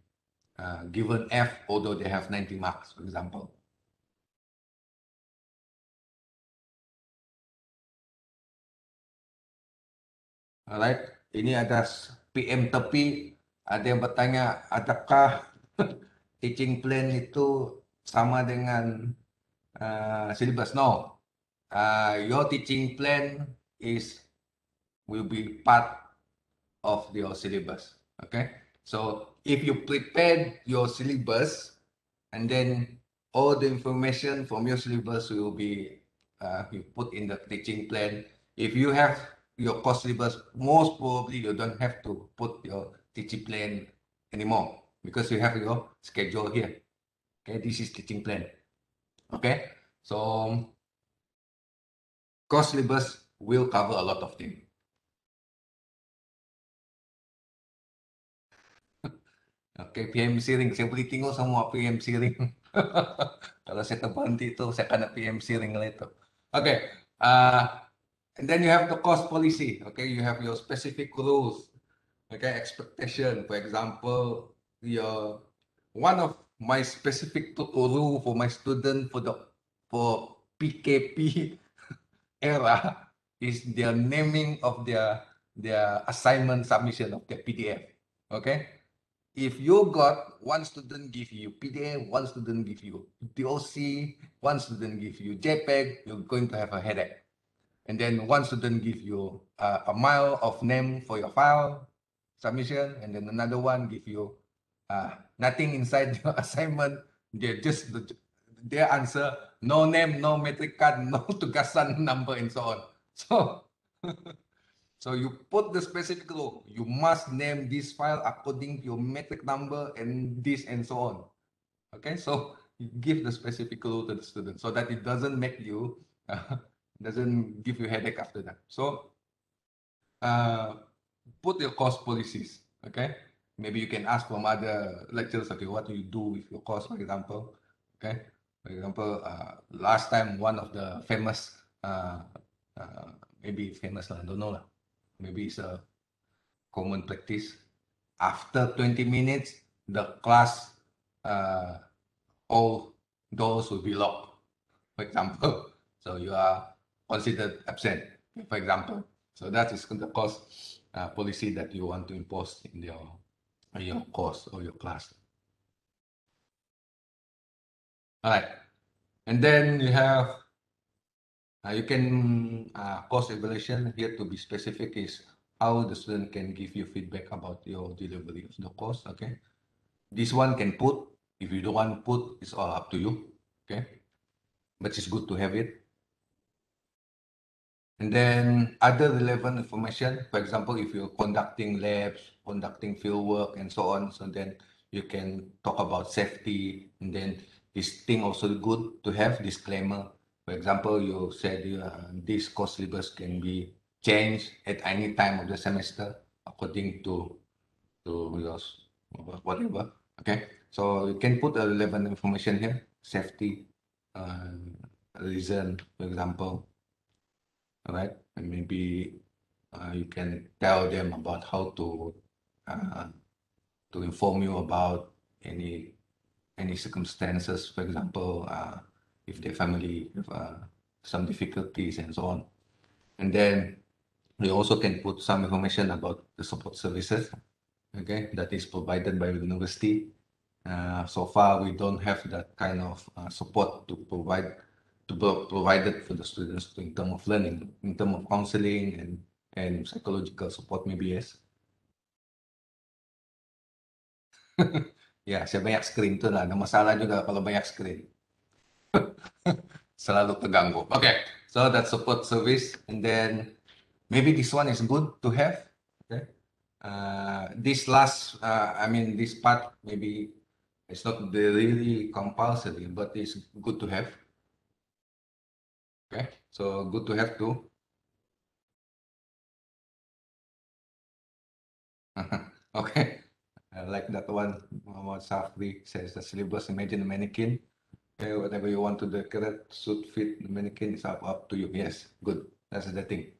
given F, although they have 90 marks, for example. Alright, ini ada PM tepi, ada yang bertanya, adakah teaching plan itu sama dengan syllabus? No, your teaching plan will be part of your syllabus. Okay, so if you prepared your syllabus and then all the information from your syllabus will be you put in the teaching plan. If you have your course syllabus, most probably you don't have to put your teaching plan anymore because you have your schedule here. Okay, this is teaching plan. Okay, so course syllabus will cover a lot of things. Okay, PMC ring. Saya boleh tengok semua PMC ring. Kalau saya terberhenti itu, saya kena PMC ring lah itu. Okay. And then you have the course policy. Okay, you have your specific rules. Okay, expectation. For example, one of my specific rule for my student for PKP era is their naming of their assignment submission of their PDF. Okay, if you got one student give you PDF, one student give you DOC, one student give you JPEG, you're going to have a headache. And then one student give you a mile of name for your file submission, and then another one give you nothing inside your assignment. They just their answer, no name, no metric card, no tugasan number, and so on. So you put the specific rule. You must name this file according to your metric number and this and so on. Okay, so you give the specific rule to the student so that it doesn't make you doesn't give you headache after that. So put your course policies. Okay, maybe you can ask from other lecturers. Okay, what do you do with your course, for example? Okay, for example, last time one of the famous, maybe famous, I don't know, maybe it's a common practice. After 20 minutes, the class all doors will be locked, for example. So you are considered absent, for example. So that is the course policy that you want to impose in your course or your class. All right, and then you have you can course evaluation. Here to be specific is how the student can give you feedback about your delivery of the course. Okay, this one can put. If you don't want to put, it's all up to you. Okay, but it's good to have it. And then other relevant information, for example, if you're conducting labs, conducting field work, and so on, so then you can talk about safety. And then this thing also good to have disclaimer. For example, you said this course syllabus can be changed at any time of the semester according to your whatever. Okay, so you can put a relevant information here, safety, reason, for example. All right, and maybe you can tell them about how to inform you about any circumstances, for example, if their family have some difficulties and so on. And then we also can put some information about the support services, okay, that is provided by the university. So far, we don't have that kind of support to provided for the students in terms of learning, in terms of counseling and psychological support, maybe yes. Ya, saya banyak screen tu lah. Ada masalah juga kalau banyak screen. Selalu terganggu. Okay, so that's support service, and then maybe this one is good to have. Okay, this last, this part maybe it's not really compulsory, but it's good to have. Okay, so good to have too. Okay, I like that one. Muhammad Safri says the syllabus, imagine a mannequin. Okay, whatever you want to decorate, suit fit the mannequin is up to you. Yes, good. That's the thing.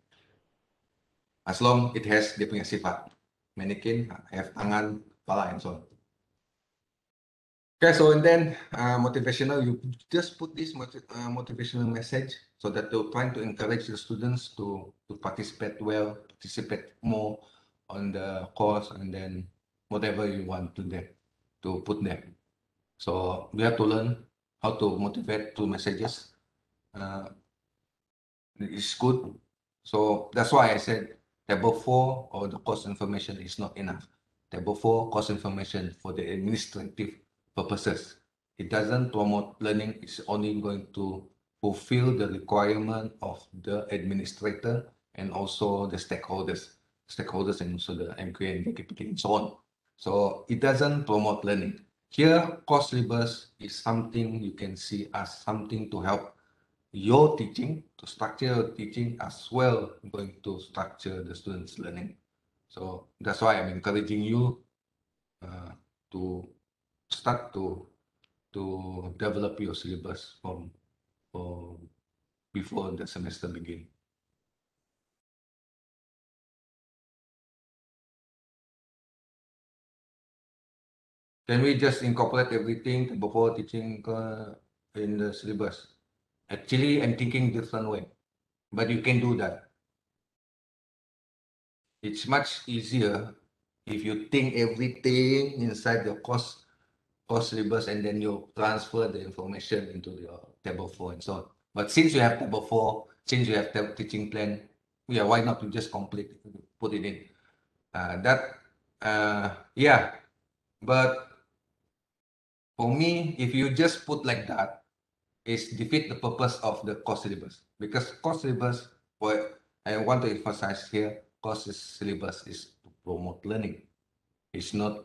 As long it has dia punya sifat. Mannequin have tangan, kepala, and so on. Okay, so and then motivational, you just put this motivational message so that they're trying to encourage the students to participate well, participate more on the course, and then whatever you want to put there. So we have to learn how to motivate through messages. It's good. So that's why I said table 4 or the course information is not enough. Table 4 course information for the administrative purposes. It doesn't promote learning. It's only going to fulfill the requirement of the administrator and also the stakeholders and also the MQA and DKPK and so on. So it doesn't promote learning. Here, course syllabus is something you can see as something to help your teaching, to structure your teaching as well, going to structure the students' learning. So that's why I'm encouraging you to start to develop your syllabus from before the semester begin. Can we just incorporate everything before teaching in the syllabus? Actually, I'm thinking different way, but you can do that. It's much easier if you think everything inside your course syllabus and then you transfer the information into your table 4 and so on. But since you have table 4, since you have teaching plan, yeah, why not you just put it in? Yeah, but for me, if you just put like that, it's defeat the purpose of the course syllabus. Because course syllabus, what I want to emphasize here, course syllabus is to promote learning. It's not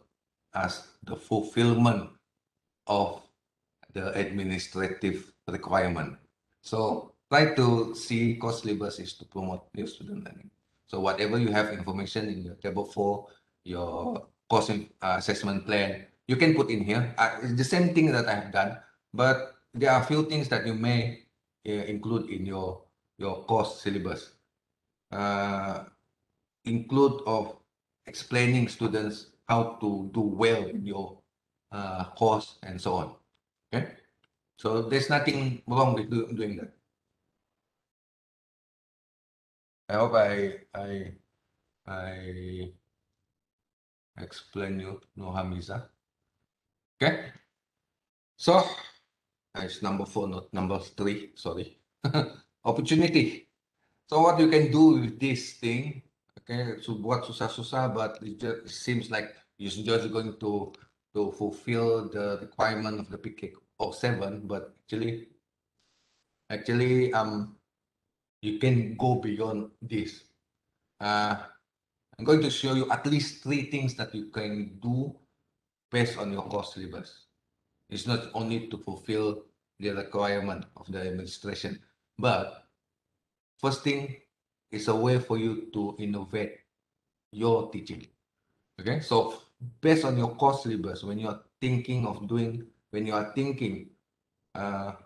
as the fulfillment of the administrative requirement. So try to see course syllabus is to promote your student learning. So whatever you have information in your table 4, your course assessment plan, you can put in here. It's the same thing that I have done, but there are a few things that you may include in your course syllabus. Include of explaining students how to do well in your course and so on. Okay, so there's nothing wrong with doing that. I hope I explain you, no Hamiza. Okay, so it's number 4, not number 3. Sorry. Opportunity. So what you can do with this thing? Okay, so buat susah-susah, but it seems like you're just going to fulfill the requirement of the PK or 7, but actually you can go beyond this. I'm going to show you at least 3 things that you can do based on your course syllabus. It's not only to fulfill the requirement of the administration, but first thing is a way for you to innovate your teaching. Okay, so based on your course syllabus, when you are thinking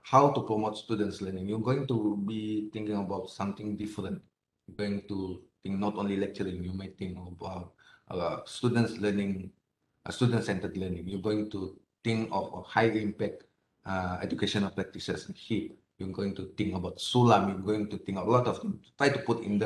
how to promote students' learning, you're going to be thinking about something different. You're going to think not only lecturing, you may think about students learning, student-centered learning. You're going to think of high impact educational practices. You're going to think about Sulam. You're going to think a lot of things. Try to put in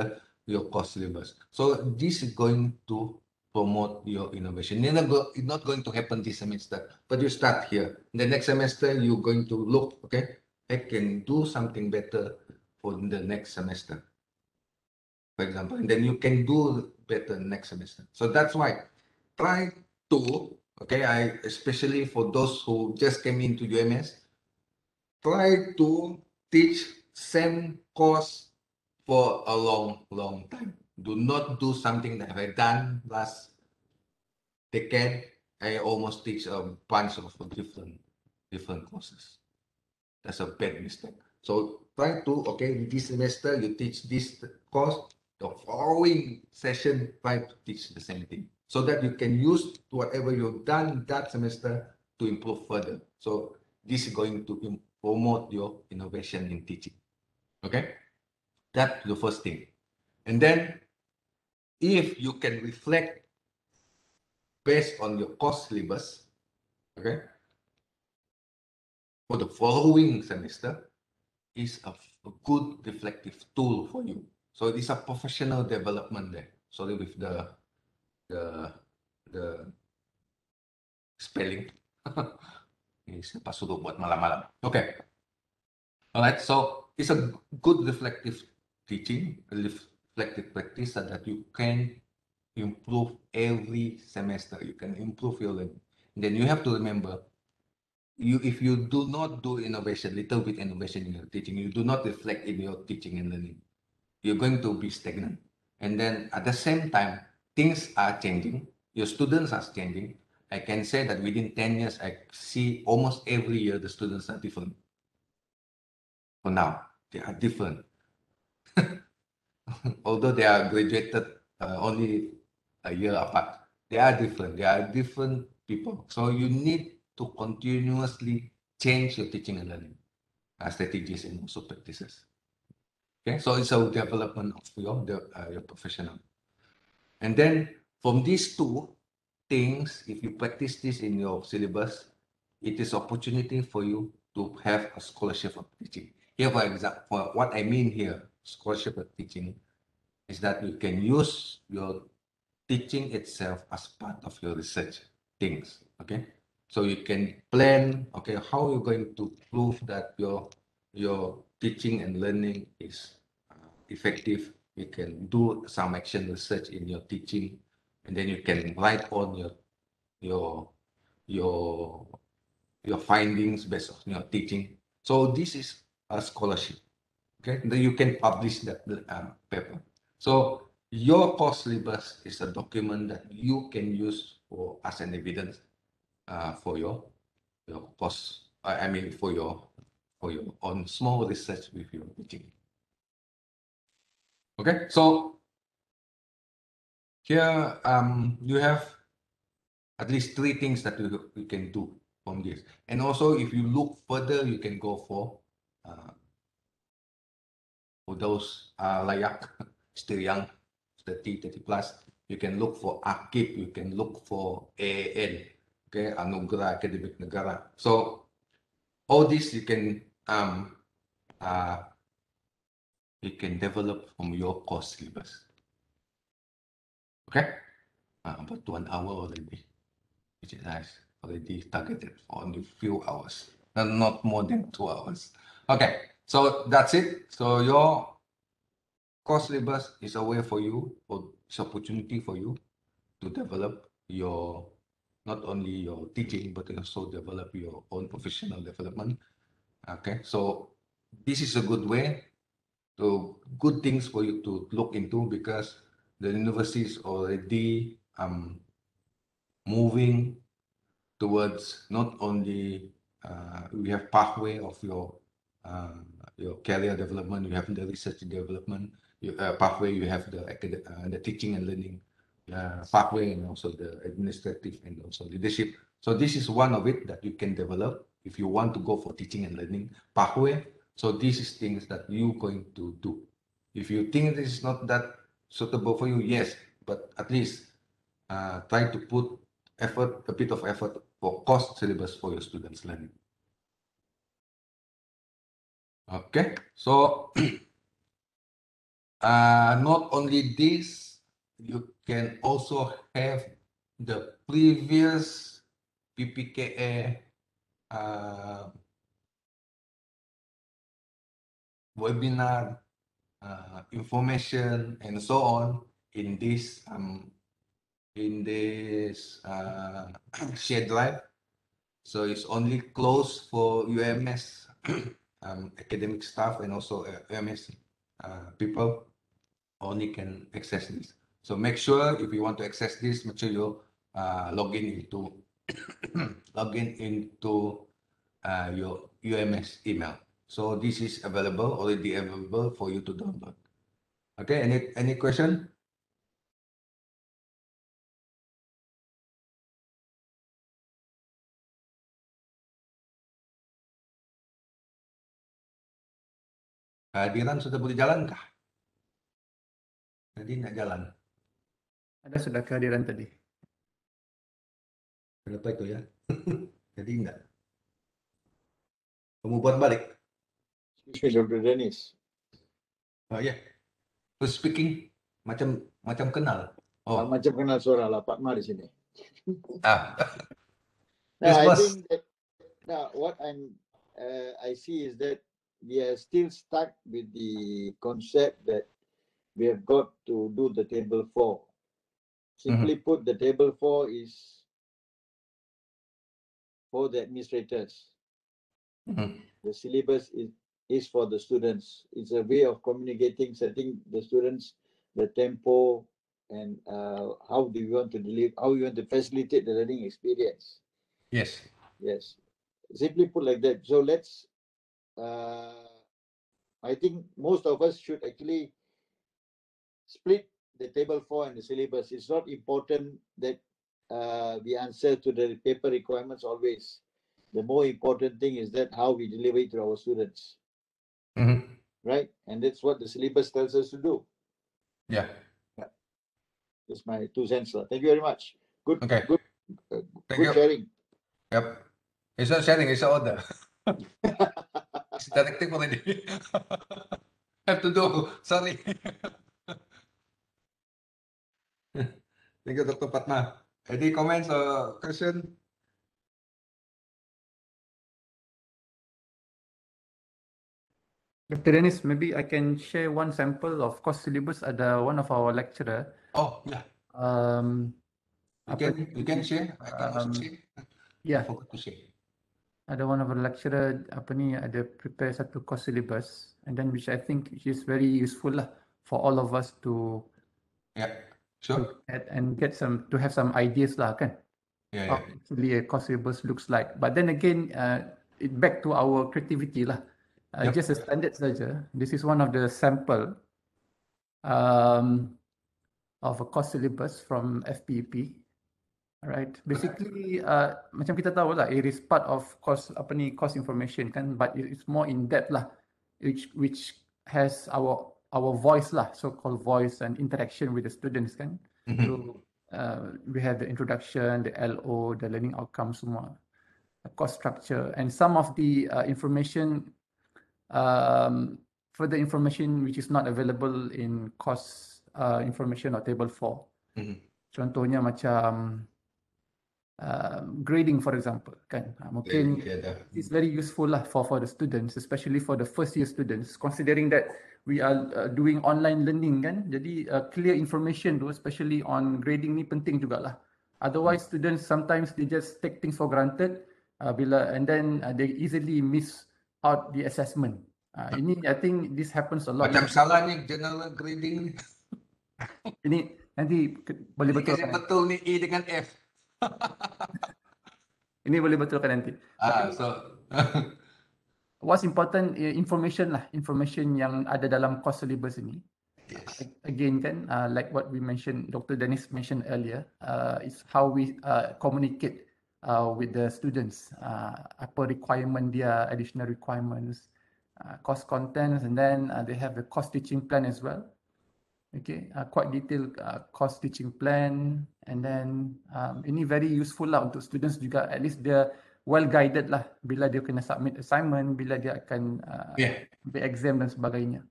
your course syllabus. So this is going to promote your innovation. It's not going to happen this semester, but you start here. The next semester, you're going to look, okay, I can do something better for the next semester, for example, and then you can do better next semester. So that's why try to, okay, especially for those who just came into UMS, try to teach same course for a long time. Do not do something that I've done last decade. I almost teach a bunch of different courses. That's a bad mistake. So try to, okay, this semester you teach this course, the following session try to teach the same thing, so that you can use whatever you've done that semester to improve further. So this is going to promote your innovation in teaching. Okay, that's the first thing. And then if you can reflect based on your course syllabus, okay, for the following semester is a good reflective tool for you. So it's a professional development there. Sorry with the spelling. Ini siapa suruh buat malam-malam. Okay. Alright, so it's a good reflective teaching, reflective practice so that you can improve every semester. You can improve your learning. And then you have to remember, if you do not do innovation, little bit innovation in your teaching, you do not reflect in your teaching and learning, you're going to be stagnant. And then at the same time, things are changing. Your students are changing. I can say that within 10 years, I see almost every year the students are different. For now, they are different. Although they are graduated only a year apart, they are different. They are different people. So you need to continuously change your teaching and learning strategies and also practices. Okay, so it's a development of your professional. And then from these two things, if you practice this in your syllabus, it is opportunity for you to have a scholarship of teaching. Here, for example, what I mean here, scholarship of teaching, is that you can use your teaching itself as part of your research things. Okay, so you can plan. Okay, how you're going to prove that your teaching and learning is effective. You can do some action research in your teaching, and then you can write on your your your findings based on your teaching. So this is a scholarship. Okay, then you can publish that paper. So your course syllabus is a document that you can use for as an evidence for your course. I mean for your on small research with your teaching. Okay, so here you have at least 3 things that you can do from this. And also, if you look further, you can go for those layak, still young, 30 plus. You can look for AKIP, you can look for AAN, okay, Anugerah Akademik Negara. So all this you can develop from your course syllabus. Okay, about 1 hour already, which is nice. Already targeted for only few hours, not more than 2 hours. Okay, so that's it. So your course syllabus is a way for you, or it's opportunity for you to develop your not only your teaching but also develop your own professional development. Okay, so this is a good way good things for you to look into, because the university is already moving towards not only we have pathway of your career development, you have the research development, pathway, you have the teaching and learning pathway, and also the administrative and also leadership. So this is one of it that you can develop if you want to go for teaching and learning pathway. So this is things that you're going to do. If you think this is not that suitable for you, yes, but at least try to put a bit of effort for course syllabus for your students' learning. Okay, so not only this, you can also have the previous PPKA webinar information and so on in this shared drive. So it's only closed for UMS academic staff, and also UMS people only can access this. So make sure if you want to access this, make sure you log in into your UMS email. So this is already available for you to download. Okay, any question? Kehadiran sudah boleh jalan kah? Jadi nak jalan. Ada sudah kehadiran tadi. Kenapa itu ya? Jadi enggak. Kamu buat balik. Excuse me, Dr. Denis. Oh ya. Yeah. Who's speaking? Macam kenal. Oh. Macam kenal suara lah, Pak Ma di sini. Yes, I boss. think that what I see is that we are still stuck with the concept that we have got to do the table 4. Simply put, the table 4 is for the administrators. The syllabus is for the students. It's a way of communicating, setting the students the tempo, and how do you want to deliver, how you want to facilitate the learning experience. Yes. Yes. Simply put like that. So let's, I think most of us should actually split the table 4 and the syllabus. It's not important that we answer to the paper requirements always. The more important thing is that how we deliver it to our students, right? And that's what the syllabus tells us to do. Yeah. That's my 2 cents. Thank you very much. Good, Okay. good, Thank good you. sharing. Yep. It's not sharing, it's an order. It's directive already. Have to do. Sorry. Thank you, Dr. Patma. Any comments or question? Dr. Denis, maybe I can share one sample of course syllabus. Ada one of our lecturer. Oh, yeah. You can share. I can also share. Yeah. I forgot to share. Ada one of our lecturer ada prepare satu course syllabus, and then which I think is very useful lah for all of us to Sure. get to have some ideas lah kan. How actually a course syllabus looks like. But then again, it back to our creativity lah. Just a standard saja. This is one of the sample of a course syllabus from FPEP. Alright, basically macam kita tahu lah, it is part of course information kan, but it's more in depth lah, which has our voice lah, so-called voice and interaction with the students kan. So we have the introduction, the LO, the learning outcome semua, the course structure, and some of the information, further information which is not available in course information or table 4. Contohnya macam grading, for example, kan. Mungkin it's very useful lah for the students, especially for the first year students, considering that we are doing online learning kan. Jadi clear information tu, especially on grading ni penting jugalah. Otherwise, students sometimes they just take things for granted and then they easily miss out the assessment. Ini I think this happens a lot. Macam salah ni general grading. Ini nanti boleh betulkan. Betul ni E dengan F. Ini boleh betulkan nanti. What's important, information lah, information yang ada dalam course syllabus ini. Again kan, like what we mentioned, Dr. Denis mentioned earlier, is how we communicate with the students. Apa requirement dia, additional requirements, course contents, and then they have the course teaching plan as well. Okay, quite detailed course teaching plan, and then ini very useful lah untuk students juga, at least dia well guided lah bila dia kena submit assignment, bila dia akan ambil exam dan sebagainya.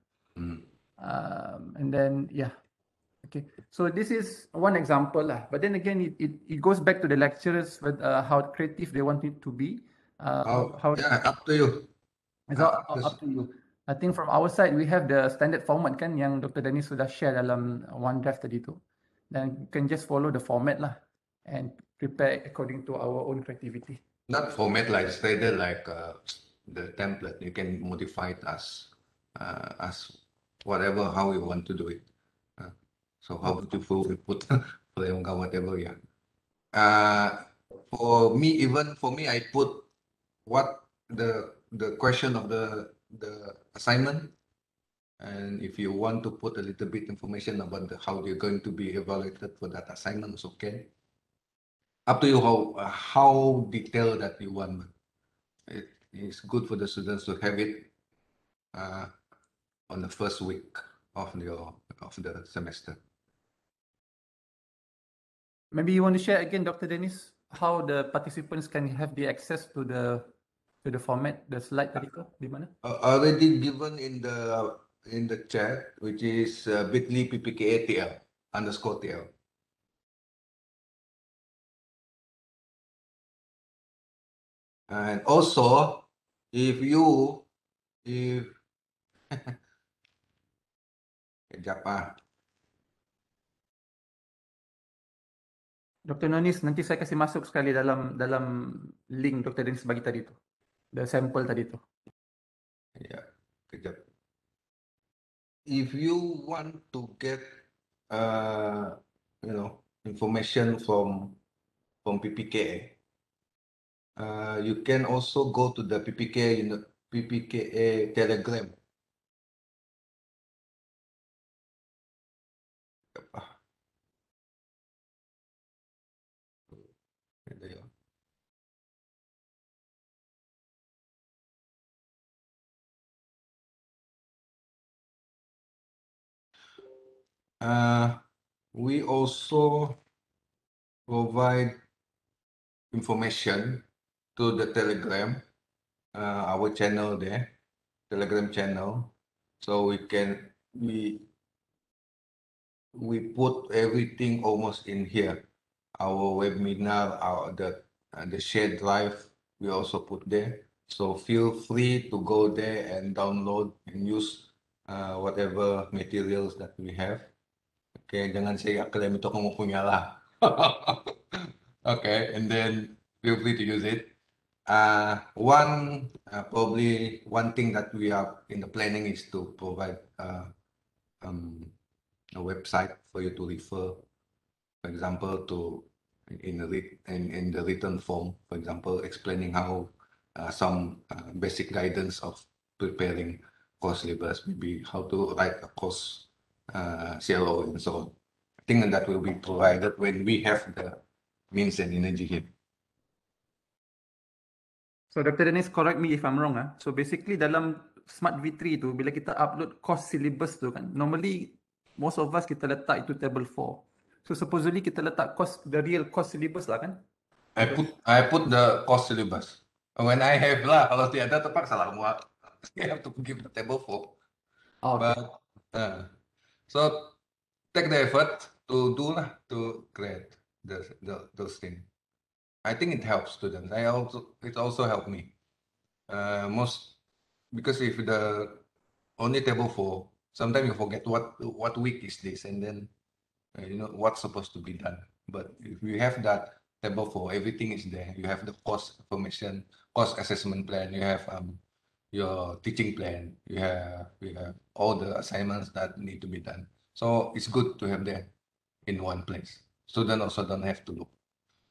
And then okay, so this is one example lah, but then again it goes back to the lecturers with how creative they want it to be. Up to you. It's up to you. I think from our side, we have the standard format kan yang Dr. Denis sudah share dalam OneDrive tadi tu. Then you can just follow the format lah and prepare according to our own creativity. Not format like standard like the template. You can modify it as whatever, how you want to do it. So how beautiful we put whatever, yeah. For me, I put what the question of the assignment, and if you want to put a little bit information about how you're going to be evaluated for that assignment, it's okay. Up to you how detailed that you want. It is good for the students to have it on the first week of the semester. Maybe you want to share again, Dr. Denis, how the participants can have the access to the format, the slide tadi tu di mana? Already given in the chat, which is bit.ly ppka_tl. And also, if Dr. Nonis, nanti saya kasih masuk sekali dalam link Dr. Denis bagi tadi tu. The sample tadi tu. Ya, kejap. If you want to get information from PPKA, you can also go to the PPKA Telegram. We also provide information to the Telegram, our channel there, Telegram channel. So we put everything almost in here. Our webinar, the shared drive, we also put there. So feel free to go there and download and use whatever materials that we have. Okay, jangan say akademik itu kamu punya lah. Okay, and then feel free to use it. Probably one thing that we are in the planning is to provide a website for you to refer, for example, to in the written form, for example, explaining how some basic guidance of preparing course syllabus, maybe how to write a course CLO and so on. I think that will be provided when we have the means and energy here. So Dr. Denis, correct me if I'm wrong. So basically dalam Smart V3 tu, bila kita upload course syllabus tu kan, normally most of us kita letak itu table 4. So supposedly kita letak the real course syllabus lah kan? I put the course syllabus. When I have lah, kalau tiada terpaksa lah semua. You have to give the table 4. Oh, okay. But so take the effort to do lah, to create those things. I think it helps students. It also helped me. Because if the only table 4, sometimes you forget what week is this, and then you know what's supposed to be done. But if you have that table 4, everything is there. You have the course information, course assessment plan. You have your teaching plan. You have all the assignments that need to be done. So it's good to have that in one place. Student also don't have to look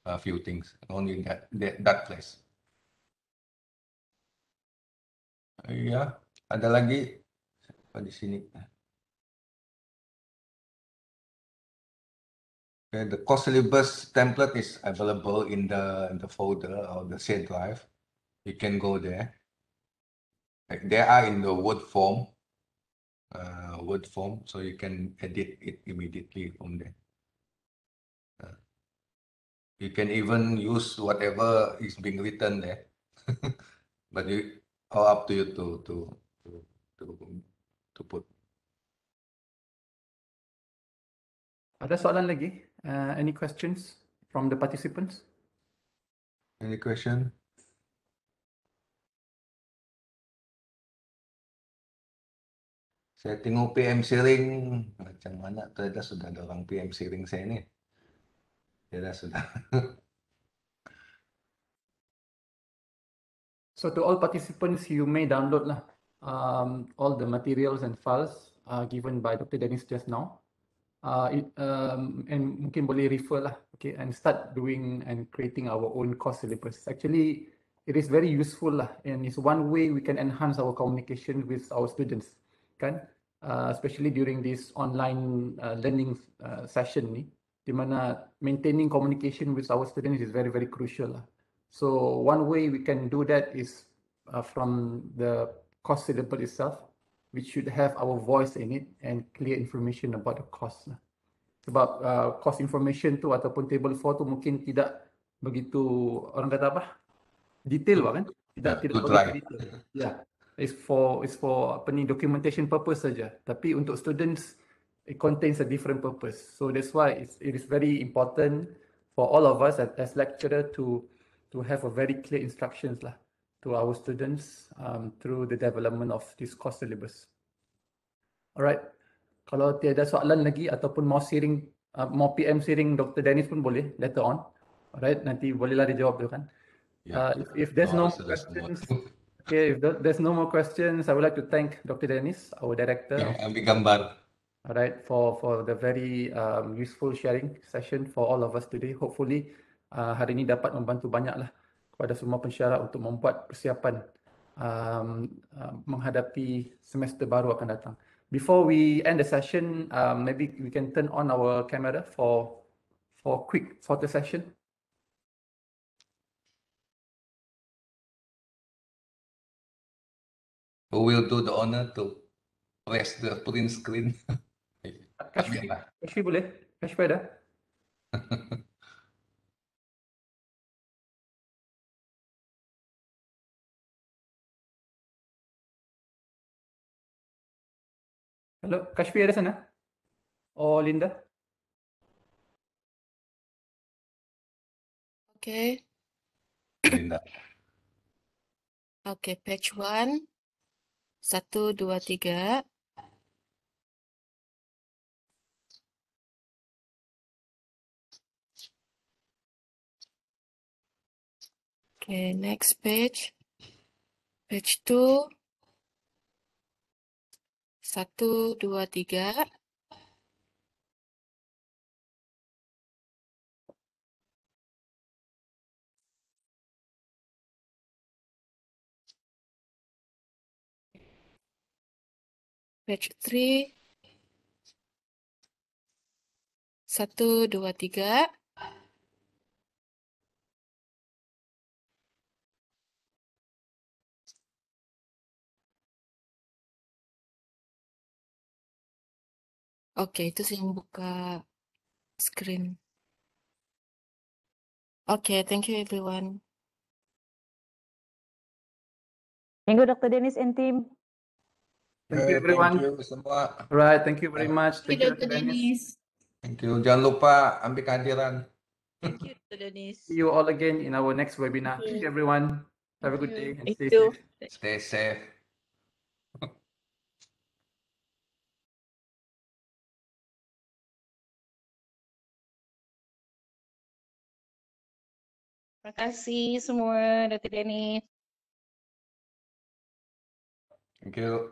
a few things only in that place. Ya, ada lagi apa di sini? Okay, the course syllabus template is available in the folder or the shared drive. You can go there. They are in the Word form, so you can edit it immediately from there. You can even use whatever is being written there, but all up to you to put. Ada soalan lagi? Any questions from the participants? Any question? Saya tengok PM sharing macam mana? Ternyata sudah ada orang PM sharing saya ni. Ya sudah. So to all participants, you may download all the materials and files given by Dr. Denis just now. And mungkin boleh refer lah, okay, and start doing and creating our own course syllabus. Actually, it is very useful lah, and it's one way we can enhance our communication with our students, kan? Especially during this online learning session ni, di mana maintaining communication with our students is very, very crucial lah. So one way we can do that is from the course syllabus itself, which should have our voice in it and clear information about the course. Sebab course information tu ataupun table 4 tu mungkin tidak begitu, orang kata apa, detail kan? Tidak begitu detail. Yeah, it's for apa ni, documentation purpose saja. Tapi untuk students, it contains a different purpose. So that's why it is very important for all of us as lecturer to have a very clear instructions lah to our students through the development of this course syllabus. Alright, kalau tiada soalan lagi ataupun mau PM sharing Dr. Denis pun boleh later on. Alright, nanti bolehlah dijawab tu kan. If there's no more questions, okay, if there's no more questions, I would like to thank Dr. Denis, our director. Ambil gambar. Alright, for the very useful sharing session for all of us today. Hopefully hari ini dapat membantu banyaklah kepada semua pensyarah untuk membuat persiapan menghadapi semester baru akan datang. Before we end the session, maybe we can turn on our camera for quick photo session. Who will do the honor to press the print screen? Kashfi, Bismillah. Kashfi boleh? Kashfi ada? Halo, Kashfi ada sana? Oh, Linda? Okay. Linda. Okay, page 1. 1, 2, 3. Okay, next page. Page 2. 1, 2, 3. Page 3. 1, 2, 3. Okay, itu saya buka screen. Okay, thank you everyone. Thank you, Dr. Denis and team. Thank you, everyone. Thank you semua. Right, thank you very much. Thank you, Dr. Dr. Dennis. Denis. Thank you. Jangan lupa ambil kehadiran. Thank you, Dr. Denis. See you all again in our next webinar. Thank you, everyone. Have a good Thank you. day and Thank stay you. safe. Stay safe. Terima kasih semua, Dr. Denis. Thank you.